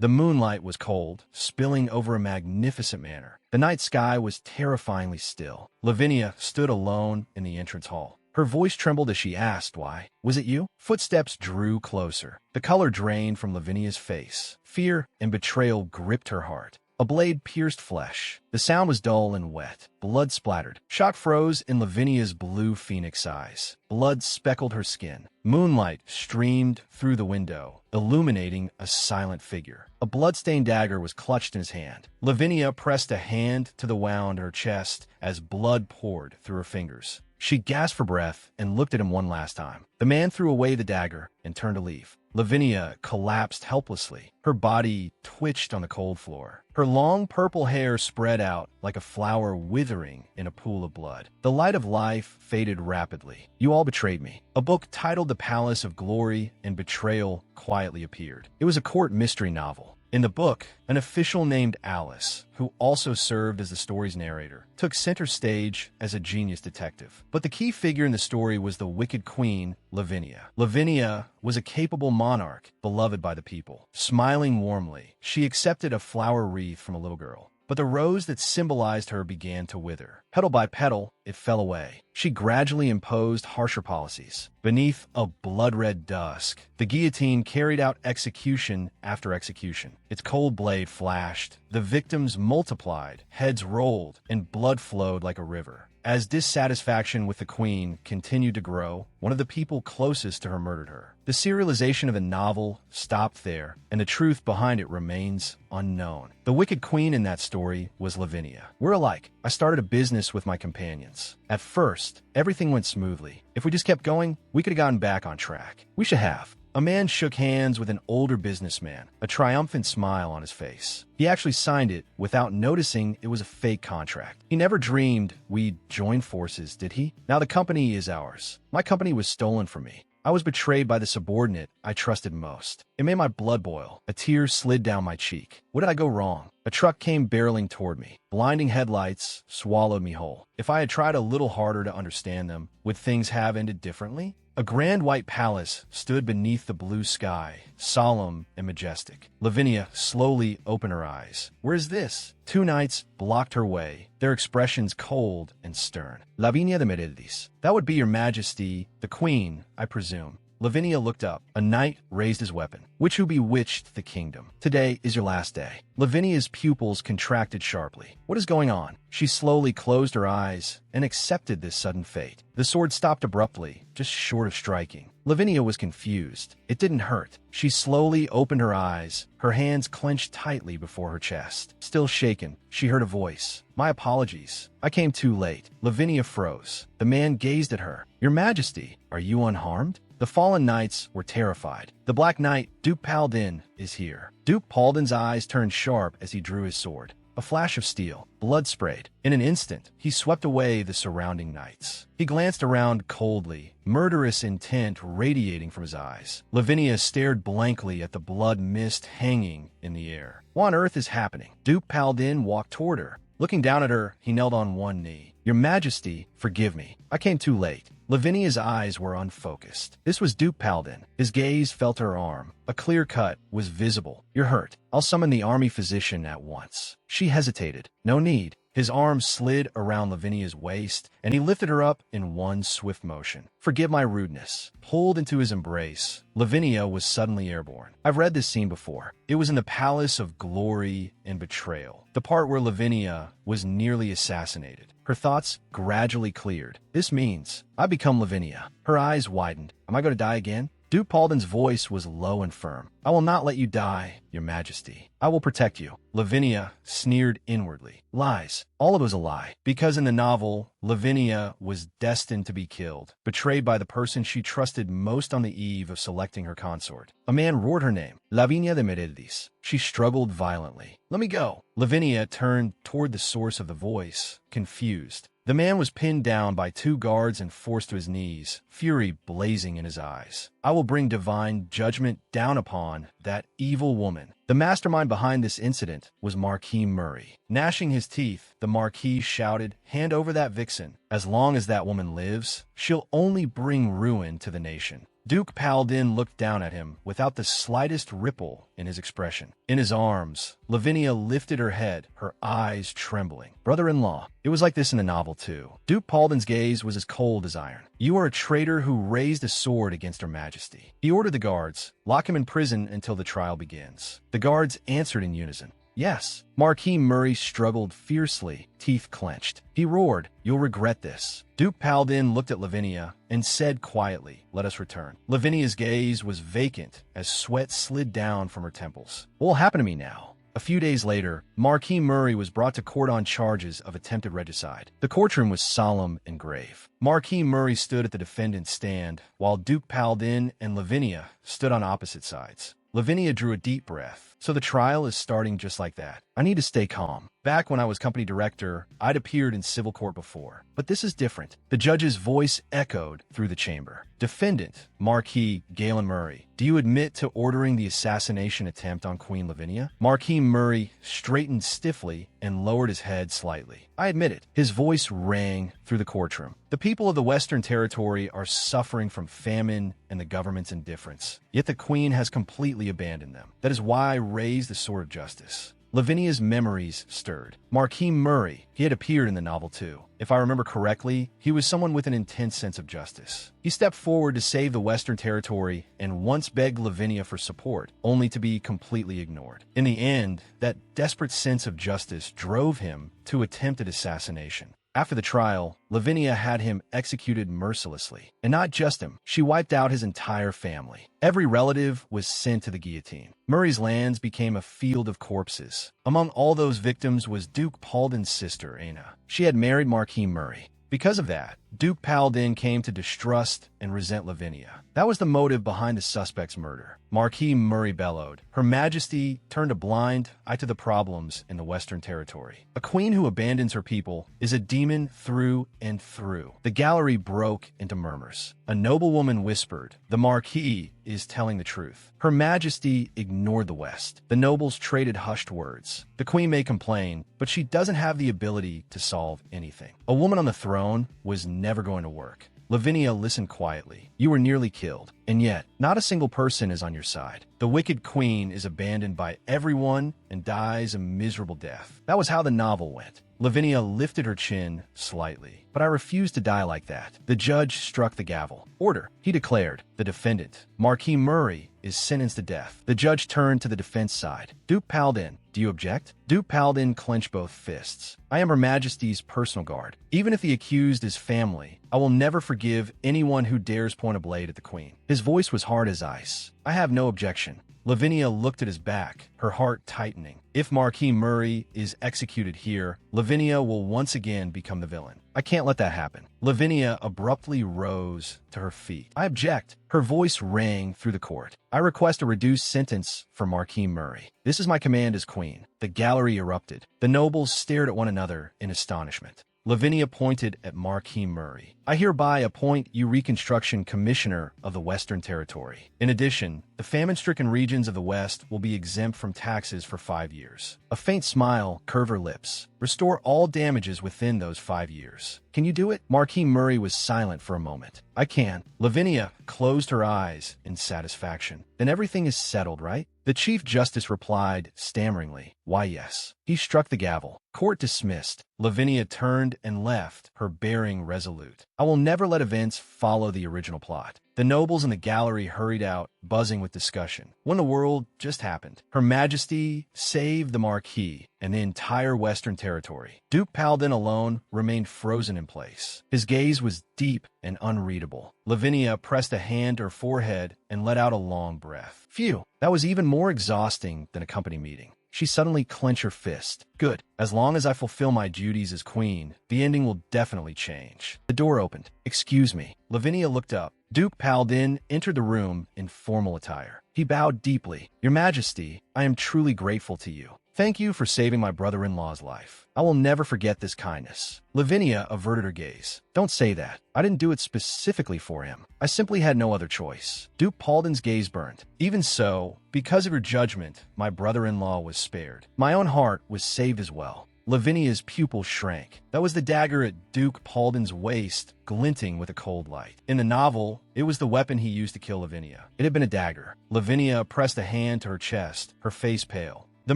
The moonlight was cold, spilling over a magnificent manor. The night sky was terrifyingly still. Lavinia stood alone in the entrance hall. Her voice trembled as she asked, "Why? Was it you?" Footsteps drew closer. The color drained from Lavinia's face. Fear and betrayal gripped her heart. A blade pierced flesh. The sound was dull and wet. Blood splattered. Shock froze in Lavinia's blue phoenix eyes. Blood speckled her skin. Moonlight streamed through the window, illuminating a silent figure. A blood-stained dagger was clutched in his hand. Lavinia pressed a hand to the wound in her chest as blood poured through her fingers. She gasped for breath and looked at him one last time. The man threw away the dagger and turned to leave. Lavinia collapsed helplessly. Her body twitched on the cold floor. Her long purple hair spread out like a flower withering in a pool of blood. The light of life faded rapidly. "You all betrayed me." A book titled The Palace of Glory and Betrayal quietly appeared. It was a court mystery novel. In the book, an official named Alice, who also served as the story's narrator, took center stage as a genius detective. But the key figure in the story was the wicked queen, Lavinia. Lavinia was a capable monarch, beloved by the people. Smiling warmly, she accepted a flower wreath from a little girl. But the rose that symbolized her began to wither. Petal by petal, it fell away. She gradually imposed harsher policies. Beneath a blood-red dusk, the guillotine carried out execution after execution. Its cold blade flashed. The victims multiplied, heads rolled, and blood flowed like a river. As dissatisfaction with the queen continued to grow, one of the people closest to her murdered her. The serialization of the novel stopped there, and the truth behind it remains unknown. The wicked queen in that story was Lavinia. We're alike. I started a business with my companions. At first, everything went smoothly. If we just kept going, we could have gotten back on track. We should have. A man shook hands with an older businessman, a triumphant smile on his face. He actually signed it without noticing it was a fake contract. He never dreamed we'd join forces, did he? Now the company is ours. My company was stolen from me. I was betrayed by the subordinate I trusted most. It made my blood boil. A tear slid down my cheek. What did I go wrong? A truck came barreling toward me. Blinding headlights swallowed me whole. If I had tried a little harder to understand them, would things have ended differently? A grand white palace stood beneath the blue sky, solemn and majestic. Lavinia slowly opened her eyes. Where is this? Two knights blocked her way, their expressions cold and stern. Lavinia de Meredith. That would be your majesty, the queen, I presume. Lavinia looked up. A knight raised his weapon. Which who bewitched the kingdom? Today is your last day. Lavinia's pupils contracted sharply. What is going on? She slowly closed her eyes and accepted this sudden fate. The sword stopped abruptly, just short of striking. Lavinia was confused. It didn't hurt. She slowly opened her eyes, her hands clenched tightly before her chest. Still shaken, she heard a voice. "My apologies. I came too late." Lavinia froze. The man gazed at her. "Your Majesty, are you unharmed?" The fallen knights were terrified. The Black Knight, Duke Paladin, is here. Duke Paladin's eyes turned sharp as he drew his sword. A flash of steel. Blood sprayed. In an instant, he swept away the surrounding knights. He glanced around coldly, murderous intent radiating from his eyes. Lavinia stared blankly at the blood mist hanging in the air. What on earth is happening? Duke Paladin walked toward her. Looking down at her, he knelt on one knee. "Your Majesty, forgive me. I came too late." Lavinia's eyes were unfocused. This was Duke Paladin. His gaze felt her arm. A clear cut was visible. "You're hurt. I'll summon the army physician at once." She hesitated. "No need." His arm slid around Lavinia's waist, and he lifted her up in one swift motion. "Forgive my rudeness." Pulled into his embrace, Lavinia was suddenly airborne. I've read this scene before. It was in the Palace of Glory and Betrayal, the part where Lavinia was nearly assassinated. Her thoughts gradually cleared. This means I become Lavinia. Her eyes widened. Am I going to die again? Duke Paladin's voice was low and firm. "I will not let you die, Your Majesty. I will protect you." Lavinia sneered inwardly. Lies. All of it was a lie. Because in the novel, Lavinia was destined to be killed, betrayed by the person she trusted most on the eve of selecting her consort. A man roared her name, Lavinia de Meredith. She struggled violently. "Let me go." Lavinia turned toward the source of the voice, confused. The man was pinned down by two guards and forced to his knees, fury blazing in his eyes. "I will bring divine judgment down upon that evil woman." The mastermind behind this incident was Marquis Murray. Gnashing his teeth, the Marquis shouted, "Hand over that vixen. As long as that woman lives, she'll only bring ruin to the nation." Duke Paladin looked down at him without the slightest ripple in his expression. In his arms, Lavinia lifted her head, her eyes trembling. Brother-in-law. It was like this in the novel, too. Duke Paladin's gaze was as cold as iron. You are a traitor who raised a sword against Her Majesty. He ordered the guards, lock him in prison until the trial begins. The guards answered in unison. Yes. Marquis Murray struggled fiercely, teeth clenched. He roared, "You'll regret this." Duke Paladin looked at Lavinia and said quietly, "Let us return." Lavinia's gaze was vacant as sweat slid down from her temples. What will happen to me now? A few days later, Marquis Murray was brought to court on charges of attempted regicide. The courtroom was solemn and grave. Marquis Murray stood at the defendant's stand, while Duke Paladin and Lavinia stood on opposite sides. Lavinia drew a deep breath. So the trial is starting just like that. I need to stay calm. Back when I was company director, I'd appeared in civil court before. But this is different. The judge's voice echoed through the chamber. Defendant, Marquis Galen Murray, do you admit to ordering the assassination attempt on Queen Lavinia? Marquis Murray straightened stiffly and lowered his head slightly. I admit it. His voice rang through the courtroom. The people of the Western Territory are suffering from famine and the government's indifference. Yet the Queen has completely abandoned them. That is why I raised the sword of justice. Lavinia's memories stirred. Marquis Murray, he had appeared in the novel too. If I remember correctly, he was someone with an intense sense of justice. He stepped forward to save the Western Territory and once begged Lavinia for support, only to be completely ignored. In the end, that desperate sense of justice drove him to attempted assassination. After the trial, Lavinia had him executed mercilessly. And not just him, she wiped out his entire family. Every relative was sent to the guillotine. Murray's lands became a field of corpses. Among all those victims was Duke Paladin's sister, Aina. She had married Marquis Murray. Because of that, Duke Paladin came to distrust and resent Lavinia. That was the motive behind the suspect's murder. Marquis Murray bellowed, "Her Majesty turned a blind eye to the problems in the Western Territory. A queen who abandons her people is a demon through and through." The gallery broke into murmurs. A noblewoman whispered, "The Marquis is telling the truth." Her Majesty ignored the West. The nobles traded hushed words. The queen may complain, but she doesn't have the ability to solve anything. A woman on the throne was never going to work. Lavinia listened quietly. You were nearly killed, and yet, not a single person is on your side. The wicked queen is abandoned by everyone and dies a miserable death. That was how the novel went. Lavinia lifted her chin slightly. But I refuse to die like that. The judge struck the gavel. Order, he declared. The defendant, Marquis Murray, is sentenced to death. The judge turned to the defense side. Duke Paladin, do you object? Duke Paladin clenched both fists. I am Her Majesty's personal guard. Even if the accused is family, I will never forgive anyone who dares point a blade at the queen. His voice was hard as ice. I have no objection. Lavinia looked at his back, her heart tightening. If Marquis Murray is executed here, Lavinia will once again become the villain. I can't let that happen. Lavinia abruptly rose to her feet. I object. Her voice rang through the court. I request a reduced sentence for Marquis Murray. This is my command as queen. The gallery erupted. The nobles stared at one another in astonishment. Lavinia pointed at Marquis Murray. I hereby appoint you Reconstruction Commissioner of the Western Territory. In addition, the famine-stricken regions of the West will be exempt from taxes for 5 years. A faint smile curved her lips. Restore all damages within those 5 years. Can you do it? Marquis Murray was silent for a moment. I can. Lavinia closed her eyes in satisfaction. Then everything is settled, right? The Chief Justice replied stammeringly, "Why, yes." He struck the gavel. Court dismissed. Lavinia turned and left, her bearing resolute. I will never let events follow the original plot. The nobles in the gallery hurried out, buzzing with discussion. When the world just happened. Her Majesty saved the Marquis and the entire Western Territory. Duke Paladin alone remained frozen in place. His gaze was deep and unreadable. Lavinia pressed a hand to her forehead and let out a long breath. Phew, that was even more exhausting than a company meeting. She suddenly clenched her fist. Good. As long as I fulfill my duties as queen, the ending will definitely change. The door opened. Excuse me. Lavinia looked up. Duke Paladin entered the room in formal attire. He bowed deeply. Your Majesty, I am truly grateful to you. Thank you for saving my brother-in-law's life. I will never forget this kindness. Lavinia averted her gaze. Don't say that. I didn't do it specifically for him. I simply had no other choice. Duke Paladin's gaze burned. Even so, because of your judgment, my brother-in-law was spared. My own heart was saved as well. Lavinia's pupil shrank. That was the dagger at Duke Palden's waist, glinting with a cold light. In the novel, it was the weapon he used to kill Lavinia. It had been a dagger. Lavinia pressed a hand to her chest, her face pale. The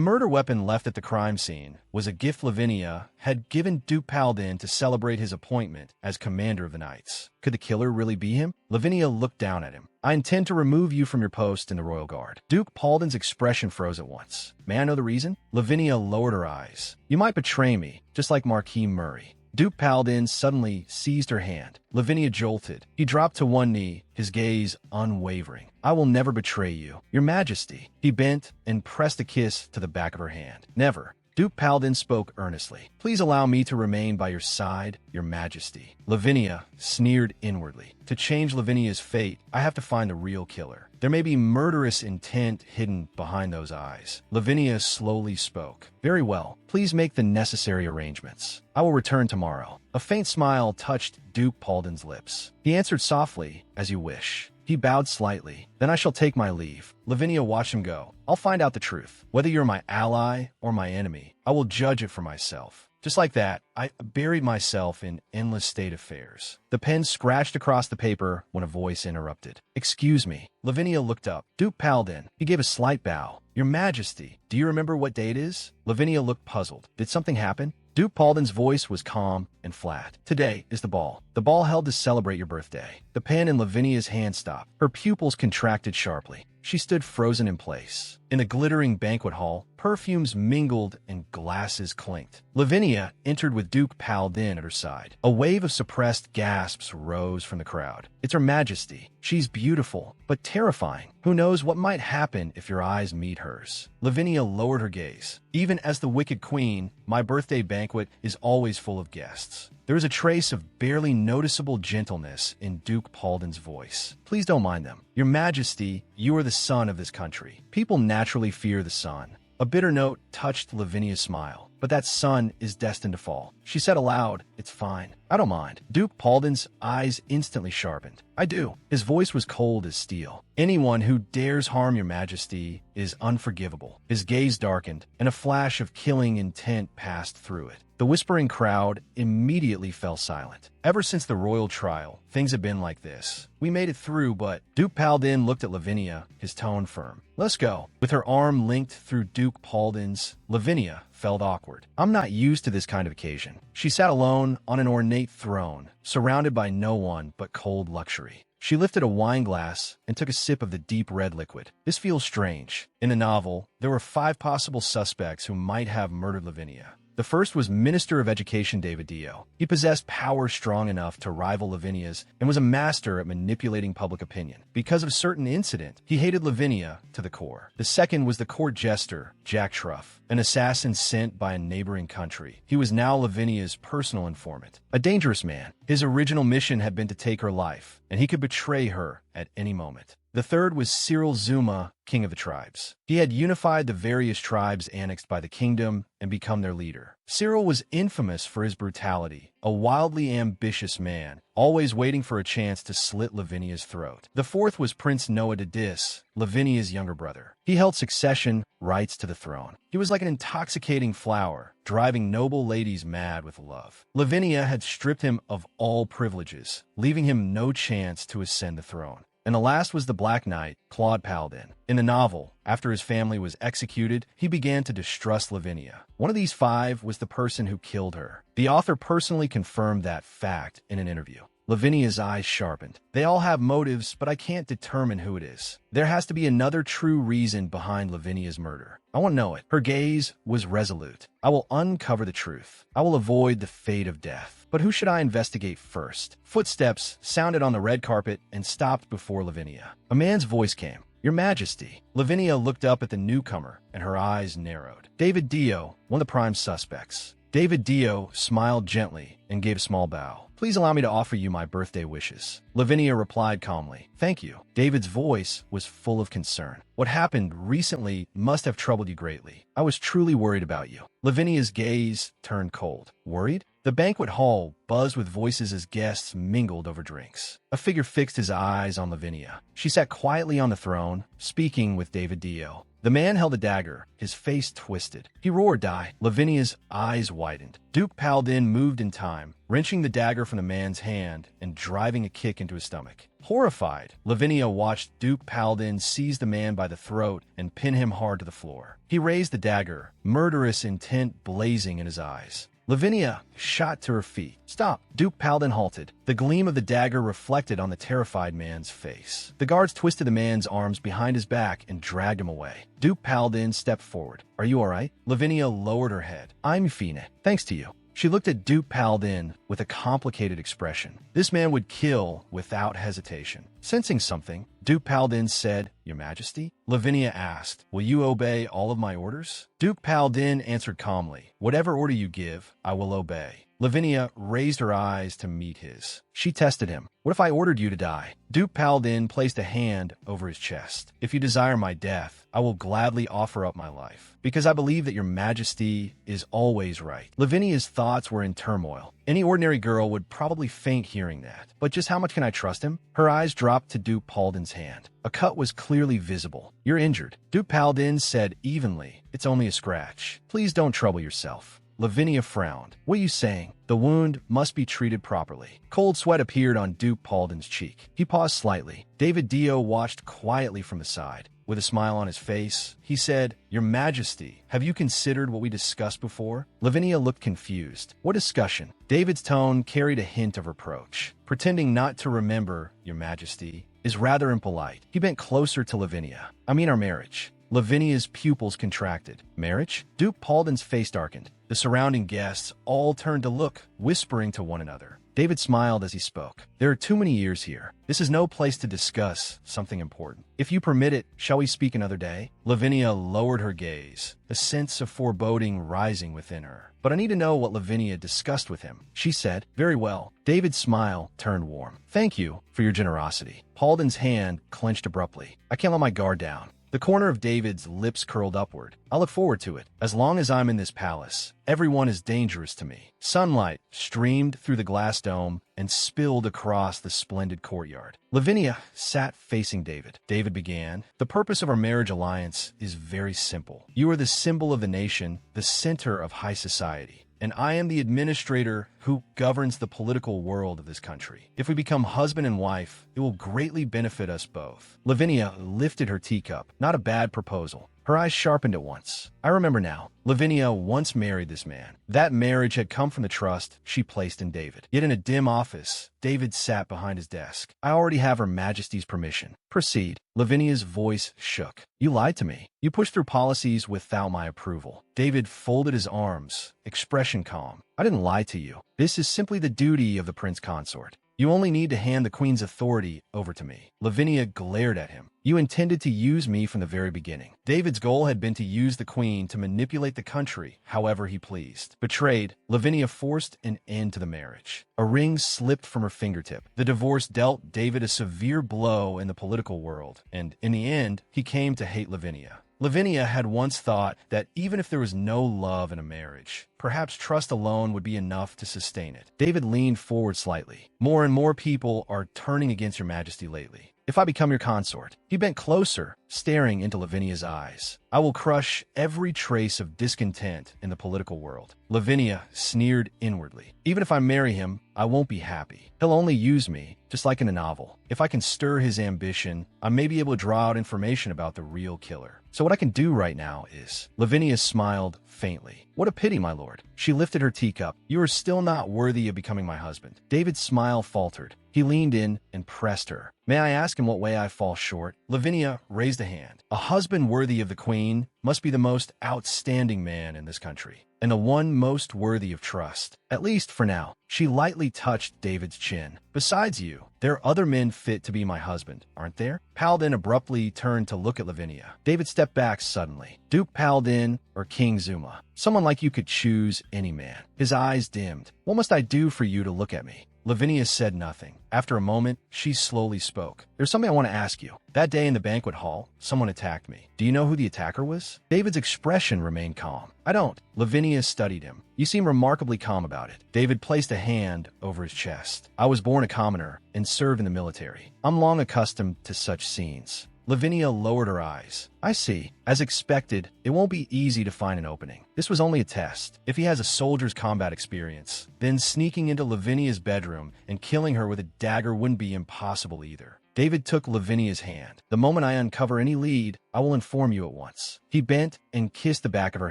murder weapon left at the crime scene was a gift Lavinia had given Duke Palden to celebrate his appointment as commander of the Knights. Could the killer really be him? Lavinia looked down at him. I intend to remove you from your post in the Royal Guard. Duke Palden's expression froze at once. May I know the reason? Lavinia lowered her eyes. You might betray me, just like Marquis Murray. Duke Palden suddenly seized her hand. Lavinia jolted. He dropped to one knee, his gaze unwavering. I will never betray you, Your Majesty. He bent and pressed a kiss to the back of her hand. Never. Duke Palden spoke earnestly. Please allow me to remain by your side, Your Majesty. Lavinia sneered inwardly. To change Lavinia's fate, I have to find the real killer. There may be murderous intent hidden behind those eyes. Lavinia slowly spoke. Very well. Please make the necessary arrangements. I will return tomorrow. A faint smile touched Duke Palden's lips. He answered softly, as you wish. He bowed slightly. Then I shall take my leave. Lavinia watched him go. I'll find out the truth. Whether you're my ally or my enemy, I will judge it for myself. Just like that, I buried myself in endless state affairs. The pen scratched across the paper when a voice interrupted. Excuse me. Lavinia looked up. Duke Palden. He gave a slight bow. Your Majesty, do you remember what day it is? Lavinia looked puzzled. Did something happen? Duke Palden's voice was calm and flat. Today is the ball. The ball held to celebrate your birthday. The pen in Lavinia's hand stopped. Her pupils contracted sharply. She stood frozen in place. In the glittering banquet hall, perfumes mingled and glasses clinked. Lavinia entered with Duke Palden at her side. A wave of suppressed gasps rose from the crowd. It's Her Majesty. She's beautiful, but terrifying. Who knows what might happen if your eyes meet hers? Lavinia lowered her gaze. Even as the Wicked Queen, my birthday banquet is always full of guests. There is a trace of barely noticeable gentleness in Duke Palden's voice. Please don't mind them. Your Majesty, you are the sun of this country. People naturally fear the sun. A bitter note touched Lavinia's smile. But that sun is destined to fall. She said aloud, it's fine. I don't mind. Duke Palden's eyes instantly sharpened. I do. His voice was cold as steel. Anyone who dares harm Your Majesty is unforgivable. His gaze darkened, and a flash of killing intent passed through it. The whispering crowd immediately fell silent. Ever since the royal trial, things have been like this. We made it through, but Duke Palden looked at Lavinia, his tone firm. Let's go. With her arm linked through Duke Palden's, Lavinia felt awkward. I'm not used to this kind of occasion. She sat alone on an ornate throne, surrounded by no one but cold luxury. She lifted a wine glass and took a sip of the deep red liquid. This feels strange. In the novel, there were 5 possible suspects who might have murdered Lavinia. The first was Minister of Education David Dio. He possessed power strong enough to rival Lavinia's and was a master at manipulating public opinion. Because of a certain incident, he hated Lavinia to the core. The second was the court jester, Jack Truff, an assassin sent by a neighboring country. He was now Lavinia's personal informant. A dangerous man. His original mission had been to take her life, and he could betray her at any moment. The third was Cyril Zuma, king of the tribes. He had unified the various tribes annexed by the kingdom and become their leader. Cyril was infamous for his brutality, a wildly ambitious man, always waiting for a chance to slit Lavinia's throat. The fourth was Prince Noah de Dis, Lavinia's younger brother. He held succession rights to the throne. He was like an intoxicating flower, driving noble ladies mad with love. Lavinia had stripped him of all privileges, leaving him no chance to ascend the throne. And the last was the Black Knight, Claude Palden. In the novel, after his family was executed, he began to distrust Lavinia. One of these 5 was the person who killed her. The author personally confirmed that fact in an interview. Lavinia's eyes sharpened. They all have motives, but I can't determine who it is. There has to be another true reason behind Lavinia's murder. I want to know it. Her gaze was resolute. I will uncover the truth. I will avoid the fate of death. But who should I investigate first? Footsteps sounded on the red carpet and stopped before Lavinia. A man's voice came. Your Majesty. Lavinia looked up at the newcomer, and her eyes narrowed. David Dio, one of the prime suspects. David Dio smiled gently and gave a small bow. Please allow me to offer you my birthday wishes. Lavinia replied calmly. Thank you. David's voice was full of concern. What happened recently must have troubled you greatly. I was truly worried about you. Lavinia's gaze turned cold. Worried? The banquet hall buzzed with voices as guests mingled over drinks. A figure fixed his eyes on Lavinia. She sat quietly on the throne, speaking with David Dio. The man held a dagger, his face twisted. He roared, "Die!" Lavinia's eyes widened. Duke Paladin moved in time, wrenching the dagger from the man's hand and driving a kick into his stomach. Horrified, Lavinia watched Duke Paladin seize the man by the throat and pin him hard to the floor. He raised the dagger, murderous intent blazing in his eyes. Lavinia shot to her feet. "Stop!" Duke Paladin halted. The gleam of the dagger reflected on the terrified man's face. The guards twisted the man's arms behind his back and dragged him away. Duke Paladin stepped forward. "Are you all right?" Lavinia lowered her head. "I'm fine, thanks to you." She looked at Duke Paladin with a complicated expression. This man would kill without hesitation. Sensing something, Duke Paladin said, "Your Majesty?" Lavinia asked, "Will you obey all of my orders?" Duke Paladin answered calmly, "Whatever order you give, I will obey." Lavinia raised her eyes to meet his. She tested him. "What if I ordered you to die?" Duke Paladin placed a hand over his chest. "If you desire my death, I will gladly offer up my life, because I believe that your Majesty is always right." Lavinia's thoughts were in turmoil. Any ordinary girl would probably faint hearing that. But just how much can I trust him? Her eyes dropped to Duke Paladin's hand. A cut was clearly visible. "You're injured," Duke Paladin said evenly. "It's only a scratch. Please don't trouble yourself." Lavinia frowned. "What are you saying?" "The wound must be treated properly." Cold sweat appeared on Duke Paladin's cheek. He paused slightly. David Dio watched quietly from the side. With a smile on his face, he said, "Your Majesty, have you considered what we discussed before?" Lavinia looked confused. "What discussion?" David's tone carried a hint of reproach. "Pretending not to remember, Your Majesty, is rather impolite." He bent closer to Lavinia. "I mean our marriage." Lavinia's pupils contracted. "Marriage?" Duke Paladin's face darkened. The surrounding guests all turned to look, whispering to one another. David smiled as he spoke. "There are too many years here. This is no place to discuss something important. If you permit it, shall we speak another day?" Lavinia lowered her gaze, a sense of foreboding rising within her. "But I need to know what Lavinia discussed with him," she said. "Very well." David's smile turned warm. "Thank you for your generosity." Paladin's hand clenched abruptly. "I can't let my guard down." The corner of David's lips curled upward. "I look forward to it. As long as I'm in this palace, everyone is dangerous to me." Sunlight streamed through the glass dome and spilled across the splendid courtyard. Lavinia sat facing David. David began, "The purpose of our marriage alliance is very simple. You are the symbol of the nation, the center of high society. And I am the administrator who governs the political world of this country. If we become husband and wife, it will greatly benefit us both." Lavinia lifted her teacup. Not a bad proposal. Her eyes sharpened at once. "I remember now. Lavinia once married this man. That marriage had come from the trust she placed in David." Yet in a dim office, David sat behind his desk. "I already have Her Majesty's permission." "Proceed." Lavinia's voice shook. "You lied to me. You pushed through policies without my approval." David folded his arms, expression calm. "I didn't lie to you. This is simply the duty of the prince consort. You only need to hand the queen's authority over to me." Lavinia glared at him. "You intended to use me from the very beginning." David's goal had been to use the queen to manipulate the country however he pleased. Betrayed, Lavinia forced an end to the marriage. A ring slipped from her fingertip. The divorce dealt David a severe blow in the political world, and in the end, he came to hate Lavinia. Lavinia had once thought that even if there was no love in a marriage, perhaps trust alone would be enough to sustain it. David leaned forward slightly. "More and more people are turning against Your Majesty lately. If I become your consort," he bent closer, staring into Lavinia's eyes, "I will crush every trace of discontent in the political world." Lavinia sneered inwardly. "Even if I marry him, I won't be happy. He'll only use me, just like in a novel. If I can stir his ambition, I may be able to draw out information about the real killer. So what I can do right now is..." Lavinia smiled faintly. "What a pity, my lord." She lifted her teacup. "You are still not worthy of becoming my husband." David's smile faltered. He leaned in and pressed her. "May I ask in what way I fall short?" Lavinia raised a hand. "A husband worthy of the queen must be the most outstanding man in this country, and the one most worthy of trust. At least for now." She lightly touched David's chin. "Besides you, there are other men fit to be my husband, aren't there?" Paladin abruptly turned to look at Lavinia. David stepped back suddenly. "Duke Paladin or King Zuma? Someone like you could choose any man." His eyes dimmed. "What must I do for you to look at me?" Lavinia said nothing. After a moment, she slowly spoke. "There's something I want to ask you. That day in the banquet hall, someone attacked me. Do you know who the attacker was?" David's expression remained calm. "I don't." Lavinia studied him. "You seem remarkably calm about it." David placed a hand over his chest. "I was born a commoner and served in the military. I'm long accustomed to such scenes." Lavinia lowered her eyes. I see. As expected, it won't be easy to find an opening. This was only a test. If he has a soldier's combat experience, then sneaking into Lavinia's bedroom and killing her with a dagger wouldn't be impossible either. David took Lavinia's hand. The moment I uncover any lead, I will inform you at once. He bent and kissed the back of her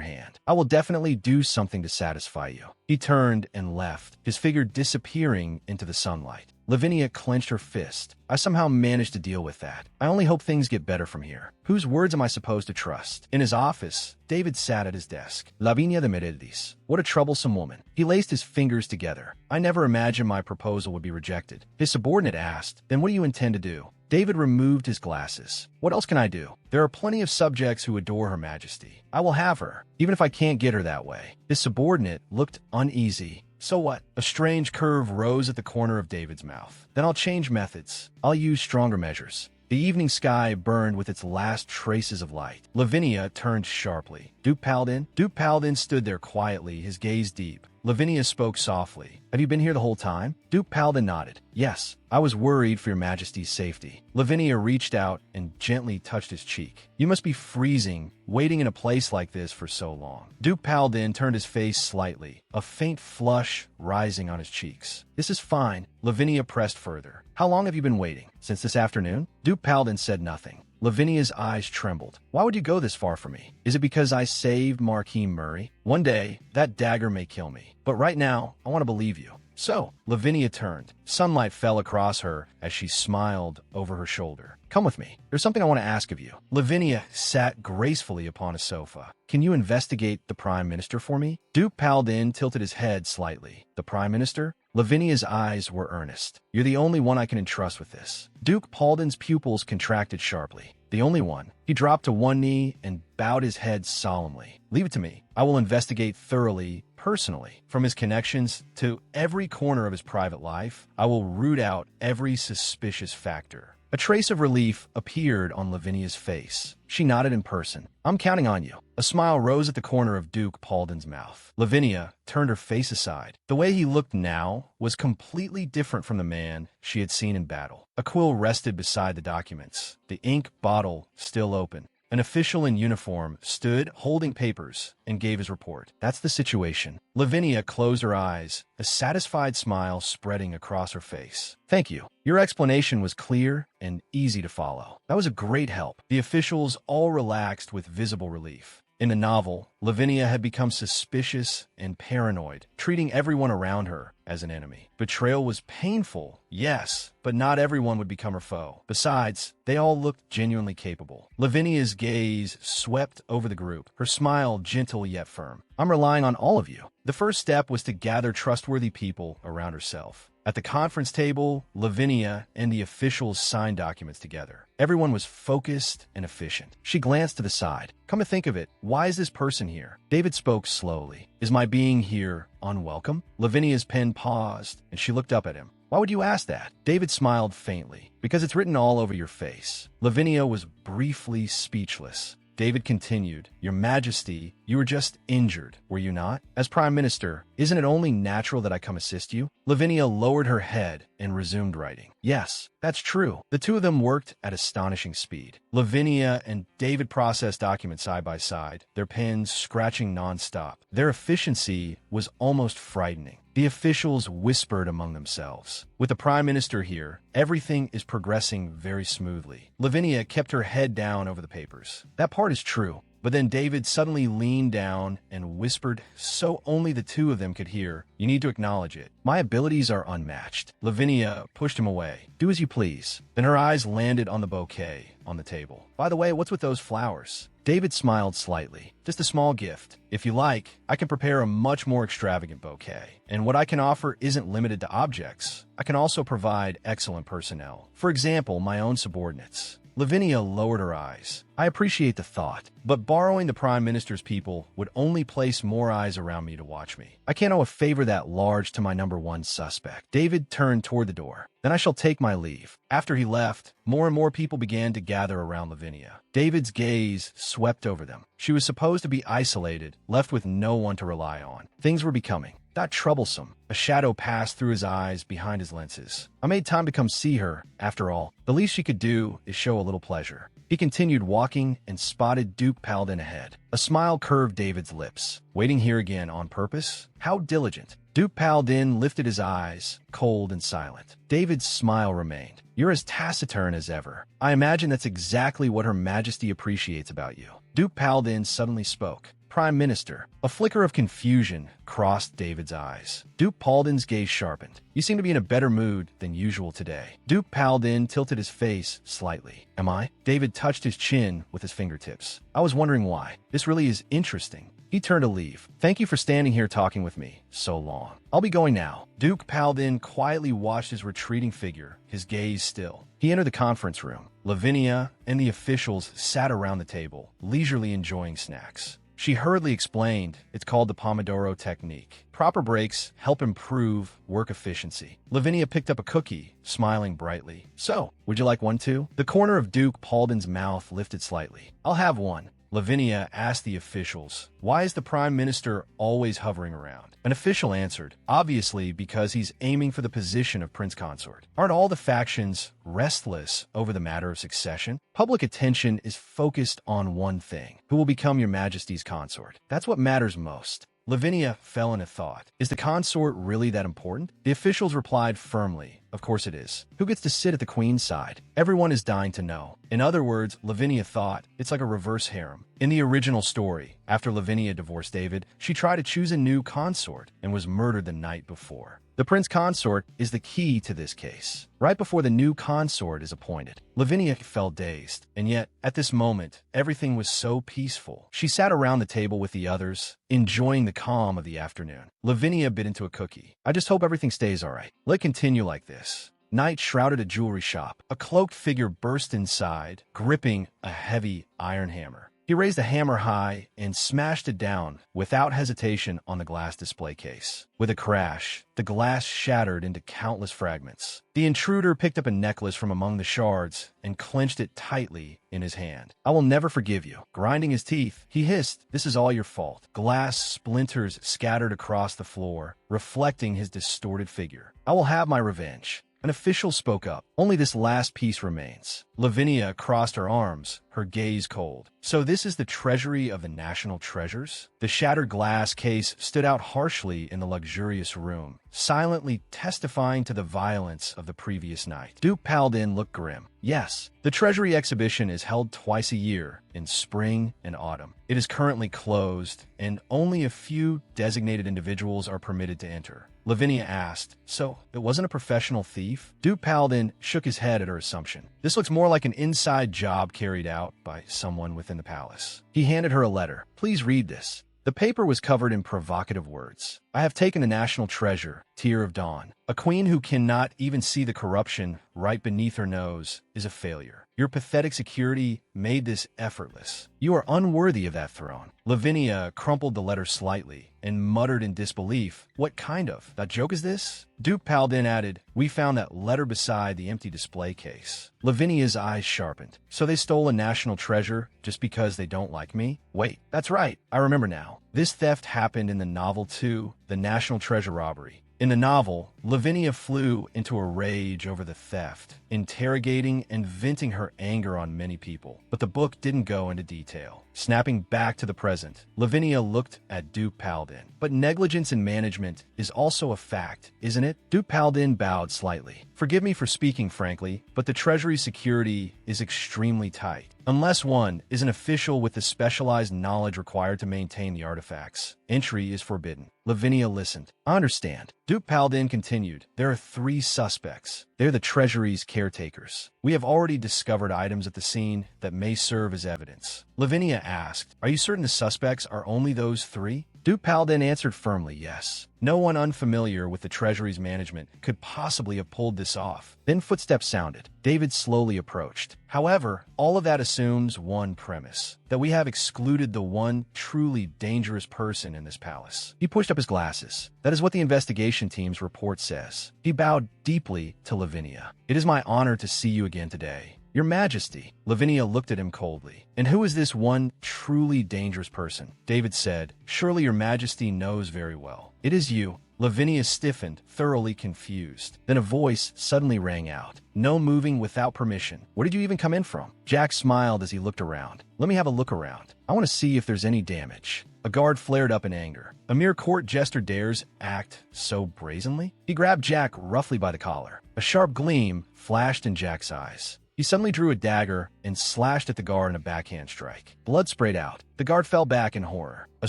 hand. I will definitely do something to satisfy you. He turned and left, his figure disappearing into the sunlight. Lavinia clenched her fist. I somehow managed to deal with that. I only hope things get better from here. Whose words am I supposed to trust? In his office, David sat at his desk. Lavinia de Meredith. What a troublesome woman. He laced his fingers together. I never imagined my proposal would be rejected. His subordinate asked, then what do you intend to do? David removed his glasses. What else can I do? There are plenty of subjects who adore Her Majesty. I will have her, even if I can't get her that way. His subordinate looked uneasy. So what? A strange curve rose at the corner of David's mouth. Then I'll change methods. I'll use stronger measures. The evening sky burned with its last traces of light. Lavinia turned sharply. Duke Paladin? Duke Paladin stood there quietly, his gaze deep. Lavinia spoke softly. Have you been here the whole time? Duke Paladin nodded. Yes, I was worried for your majesty's safety. Lavinia reached out and gently touched his cheek. You must be freezing, waiting in a place like this for so long. Duke Paladin turned his face slightly, a faint flush rising on his cheeks. This is fine. Lavinia pressed further. How long have you been waiting? Since this afternoon? Duke Paladin said nothing. Lavinia's eyes trembled. Why would you go this far for me? Is it because I saved Marquis Murray? One day, that dagger may kill me. But right now, I want to believe you. So, Lavinia turned. Sunlight fell across her as she smiled over her shoulder. Come with me. There's something I want to ask of you. Lavinia sat gracefully upon a sofa. Can you investigate the Prime Minister for me? Duke Paladin tilted his head slightly. The Prime Minister? Lavinia's eyes were earnest. You're the only one I can entrust with this. Duke Paladin's pupils contracted sharply. The only one. He dropped to one knee and bowed his head solemnly. Leave it to me. I will investigate thoroughly, personally. From his connections to every corner of his private life, I will root out every suspicious factor. A trace of relief appeared on Lavinia's face. She nodded in person. I'm counting on you. A smile rose at the corner of Duke Paladin's mouth. Lavinia turned her face aside. The way he looked now was completely different from the man she had seen in battle. A quill rested beside the documents, the ink bottle still open. An official in uniform stood holding papers and gave his report. That's the situation. Lavinia closed her eyes, a satisfied smile spreading across her face. Thank you. Your explanation was clear and easy to follow. That was a great help. The officials all relaxed with visible relief. In the novel, Lavinia had become suspicious and paranoid, treating everyone around her as an enemy. Betrayal was painful, yes, but not everyone would become her foe. Besides, they all looked genuinely capable. Lavinia's gaze swept over the group, her smile gentle yet firm. I'm relying on all of you. The first step was to gather trustworthy people around herself. At the conference table, Lavinia and the officials signed documents together. Everyone was focused and efficient. She glanced to the side. Come to think of it, why is this person here? David spoke slowly. Is my being here unwelcome? Lavinia's pen paused, and she looked up at him. Why would you ask that? David smiled faintly. Because it's written all over your face. Lavinia was briefly speechless. David continued, Your Majesty, you were just injured, were you not? As Prime Minister, isn't it only natural that I come assist you? Lavinia lowered her head and resumed writing. Yes, that's true. The two of them worked at astonishing speed. Lavinia and David processed documents side by side, their pens scratching nonstop. Their efficiency was almost frightening. The officials whispered among themselves. With the Prime Minister here, everything is progressing very smoothly. Lavinia kept her head down over the papers. That part is true. But then David suddenly leaned down and whispered, so only the two of them could hear, you need to acknowledge it. My abilities are unmatched. Lavinia pushed him away. Do as you please. Then her eyes landed on the bouquet on the table. By the way, what's with those flowers? David smiled slightly. Just a small gift. If you like, I can prepare a much more extravagant bouquet. And what I can offer isn't limited to objects. I can also provide excellent personnel. For example, my own subordinates. Lavinia lowered her eyes. I appreciate the thought, but borrowing the Prime Minister's people would only place more eyes around me to watch me. I can't owe a favor that large to my number one suspect. David turned toward the door. Then I shall take my leave. After he left, more and more people began to gather around Lavinia. David's gaze swept over them. She was supposed to be isolated, left with no one to rely on. Things were becoming not troublesome. A shadow passed through his eyes behind his lenses. I made time to come see her. After all, the least she could do is show a little pleasure. He continued walking and spotted Duke Paladin ahead. A smile curved David's lips. Waiting here again on purpose? How diligent. Duke Paladin lifted his eyes, cold and silent. David's smile remained. You're as taciturn as ever. I imagine that's exactly what Her Majesty appreciates about you. Duke Paladin suddenly spoke. Prime Minister. A flicker of confusion crossed David's eyes. Duke Paladin's gaze sharpened. You seem to be in a better mood than usual today. Duke Paladin tilted his face slightly. Am I? David touched his chin with his fingertips. I was wondering why. This really is interesting. He turned to leave. Thank you for standing here talking with me so long. I'll be going now. Duke Paladin quietly watched his retreating figure, his gaze still. He entered the conference room. Lavinia and the officials sat around the table, leisurely enjoying snacks. She hurriedly explained, it's called the Pomodoro technique. Proper breaks help improve work efficiency. Lavinia picked up a cookie, smiling brightly. So, would you like one too? The corner of Duke Paladin's mouth lifted slightly. I'll have one. Lavinia asked the officials, why is the Prime Minister always hovering around? An official answered, obviously because he's aiming for the position of Prince Consort. Aren't all the factions restless over the matter of succession? Public attention is focused on one thing. Who will become your Majesty's consort? That's what matters most. Lavinia fell into thought. Is the consort really that important? The officials replied firmly, of course it is. Who gets to sit at the Queen's side? Everyone is dying to know. In other words, Lavinia thought, it's like a reverse harem. In the original story, after Lavinia divorced David, she tried to choose a new consort and was murdered the night before. The Prince Consort is the key to this case. Right before the new consort is appointed, Lavinia felt dazed, and yet, at this moment, everything was so peaceful. She sat around the table with the others, enjoying the calm of the afternoon. Lavinia bit into a cookie. I just hope everything stays all right. Let it continue like this. Night shrouded a jewelry shop. A cloaked figure burst inside, gripping a heavy iron hammer. He raised the hammer high and smashed it down without hesitation on the glass display case. With a crash, the glass shattered into countless fragments. The intruder picked up a necklace from among the shards and clenched it tightly in his hand. I will never forgive you. Grinding his teeth, he hissed, this is all your fault. Glass splinters scattered across the floor, reflecting his distorted figure. I will have my revenge. An official spoke up. Only this last piece remains. Lavinia crossed her arms, her gaze cold. So this is the treasury of the national treasures? The shattered glass case stood out harshly in the luxurious room, silently testifying to the violence of the previous night. Duke Paladin looked grim. Yes, the treasury exhibition is held twice a year, in spring and autumn. It is currently closed, and only a few designated individuals are permitted to enter. Lavinia asked, so it wasn't a professional thief? Duke Paladin shook his head at her assumption. This looks more like an inside job carried out by someone within the palace. He handed her a letter. Please read this. The paper was covered in provocative words. I have taken the national treasure, Tear of Dawn. A queen who cannot even see the corruption right beneath her nose is a failure. Your pathetic security made this effortless. You are unworthy of that throne. Lavinia crumpled the letter slightly and muttered in disbelief. What kind of? That joke is this? Duke Paladin added, we found that letter beside the empty display case. Lavinia's eyes sharpened. So they stole a national treasure just because they don't like me? Wait, that's right. I remember now. This theft happened in the novel too, The National Treasure Robbery. In the novel, Lavinia flew into a rage over the theft, interrogating and venting her anger on many people. But the book didn't go into detail. Snapping back to the present, Lavinia looked at Duke Paladin. But negligence in management is also a fact, isn't it? Duke Paladin bowed slightly. Forgive me for speaking frankly, but the Treasury's security is extremely tight. Unless one is an official with the specialized knowledge required to maintain the artifacts, entry is forbidden. Lavinia listened. I understand. Duke Paladin continued. There are 3 suspects. They're the Treasury's caretakers. We have already discovered items at the scene that may serve as evidence. Lavinia asked, are you certain the suspects are only those 3? Duke Paladin answered firmly, yes. No one unfamiliar with the Treasury's management could possibly have pulled this off. Then footsteps sounded. David slowly approached. However, all of that assumes one premise, that we have excluded the one truly dangerous person in this palace. He pushed up his glasses. That is what the investigation team's report says. He bowed deeply to Lavinia. It is my honor to see you again today. Your Majesty. Lavinia looked at him coldly. And who is this one truly dangerous person? David said, surely your Majesty knows very well. It is you. Lavinia stiffened, thoroughly confused. Then a voice suddenly rang out. "No moving without permission. Where did you even come in from?" Jack smiled as he looked around. "Let me have a look around. I want to see if there's any damage." A guard flared up in anger. A mere court jester dares act so brazenly? He grabbed Jack roughly by the collar. A sharp gleam flashed in Jack's eyes. He suddenly drew a dagger and slashed at the guard in a backhand strike. Blood sprayed out. The guard fell back in horror. A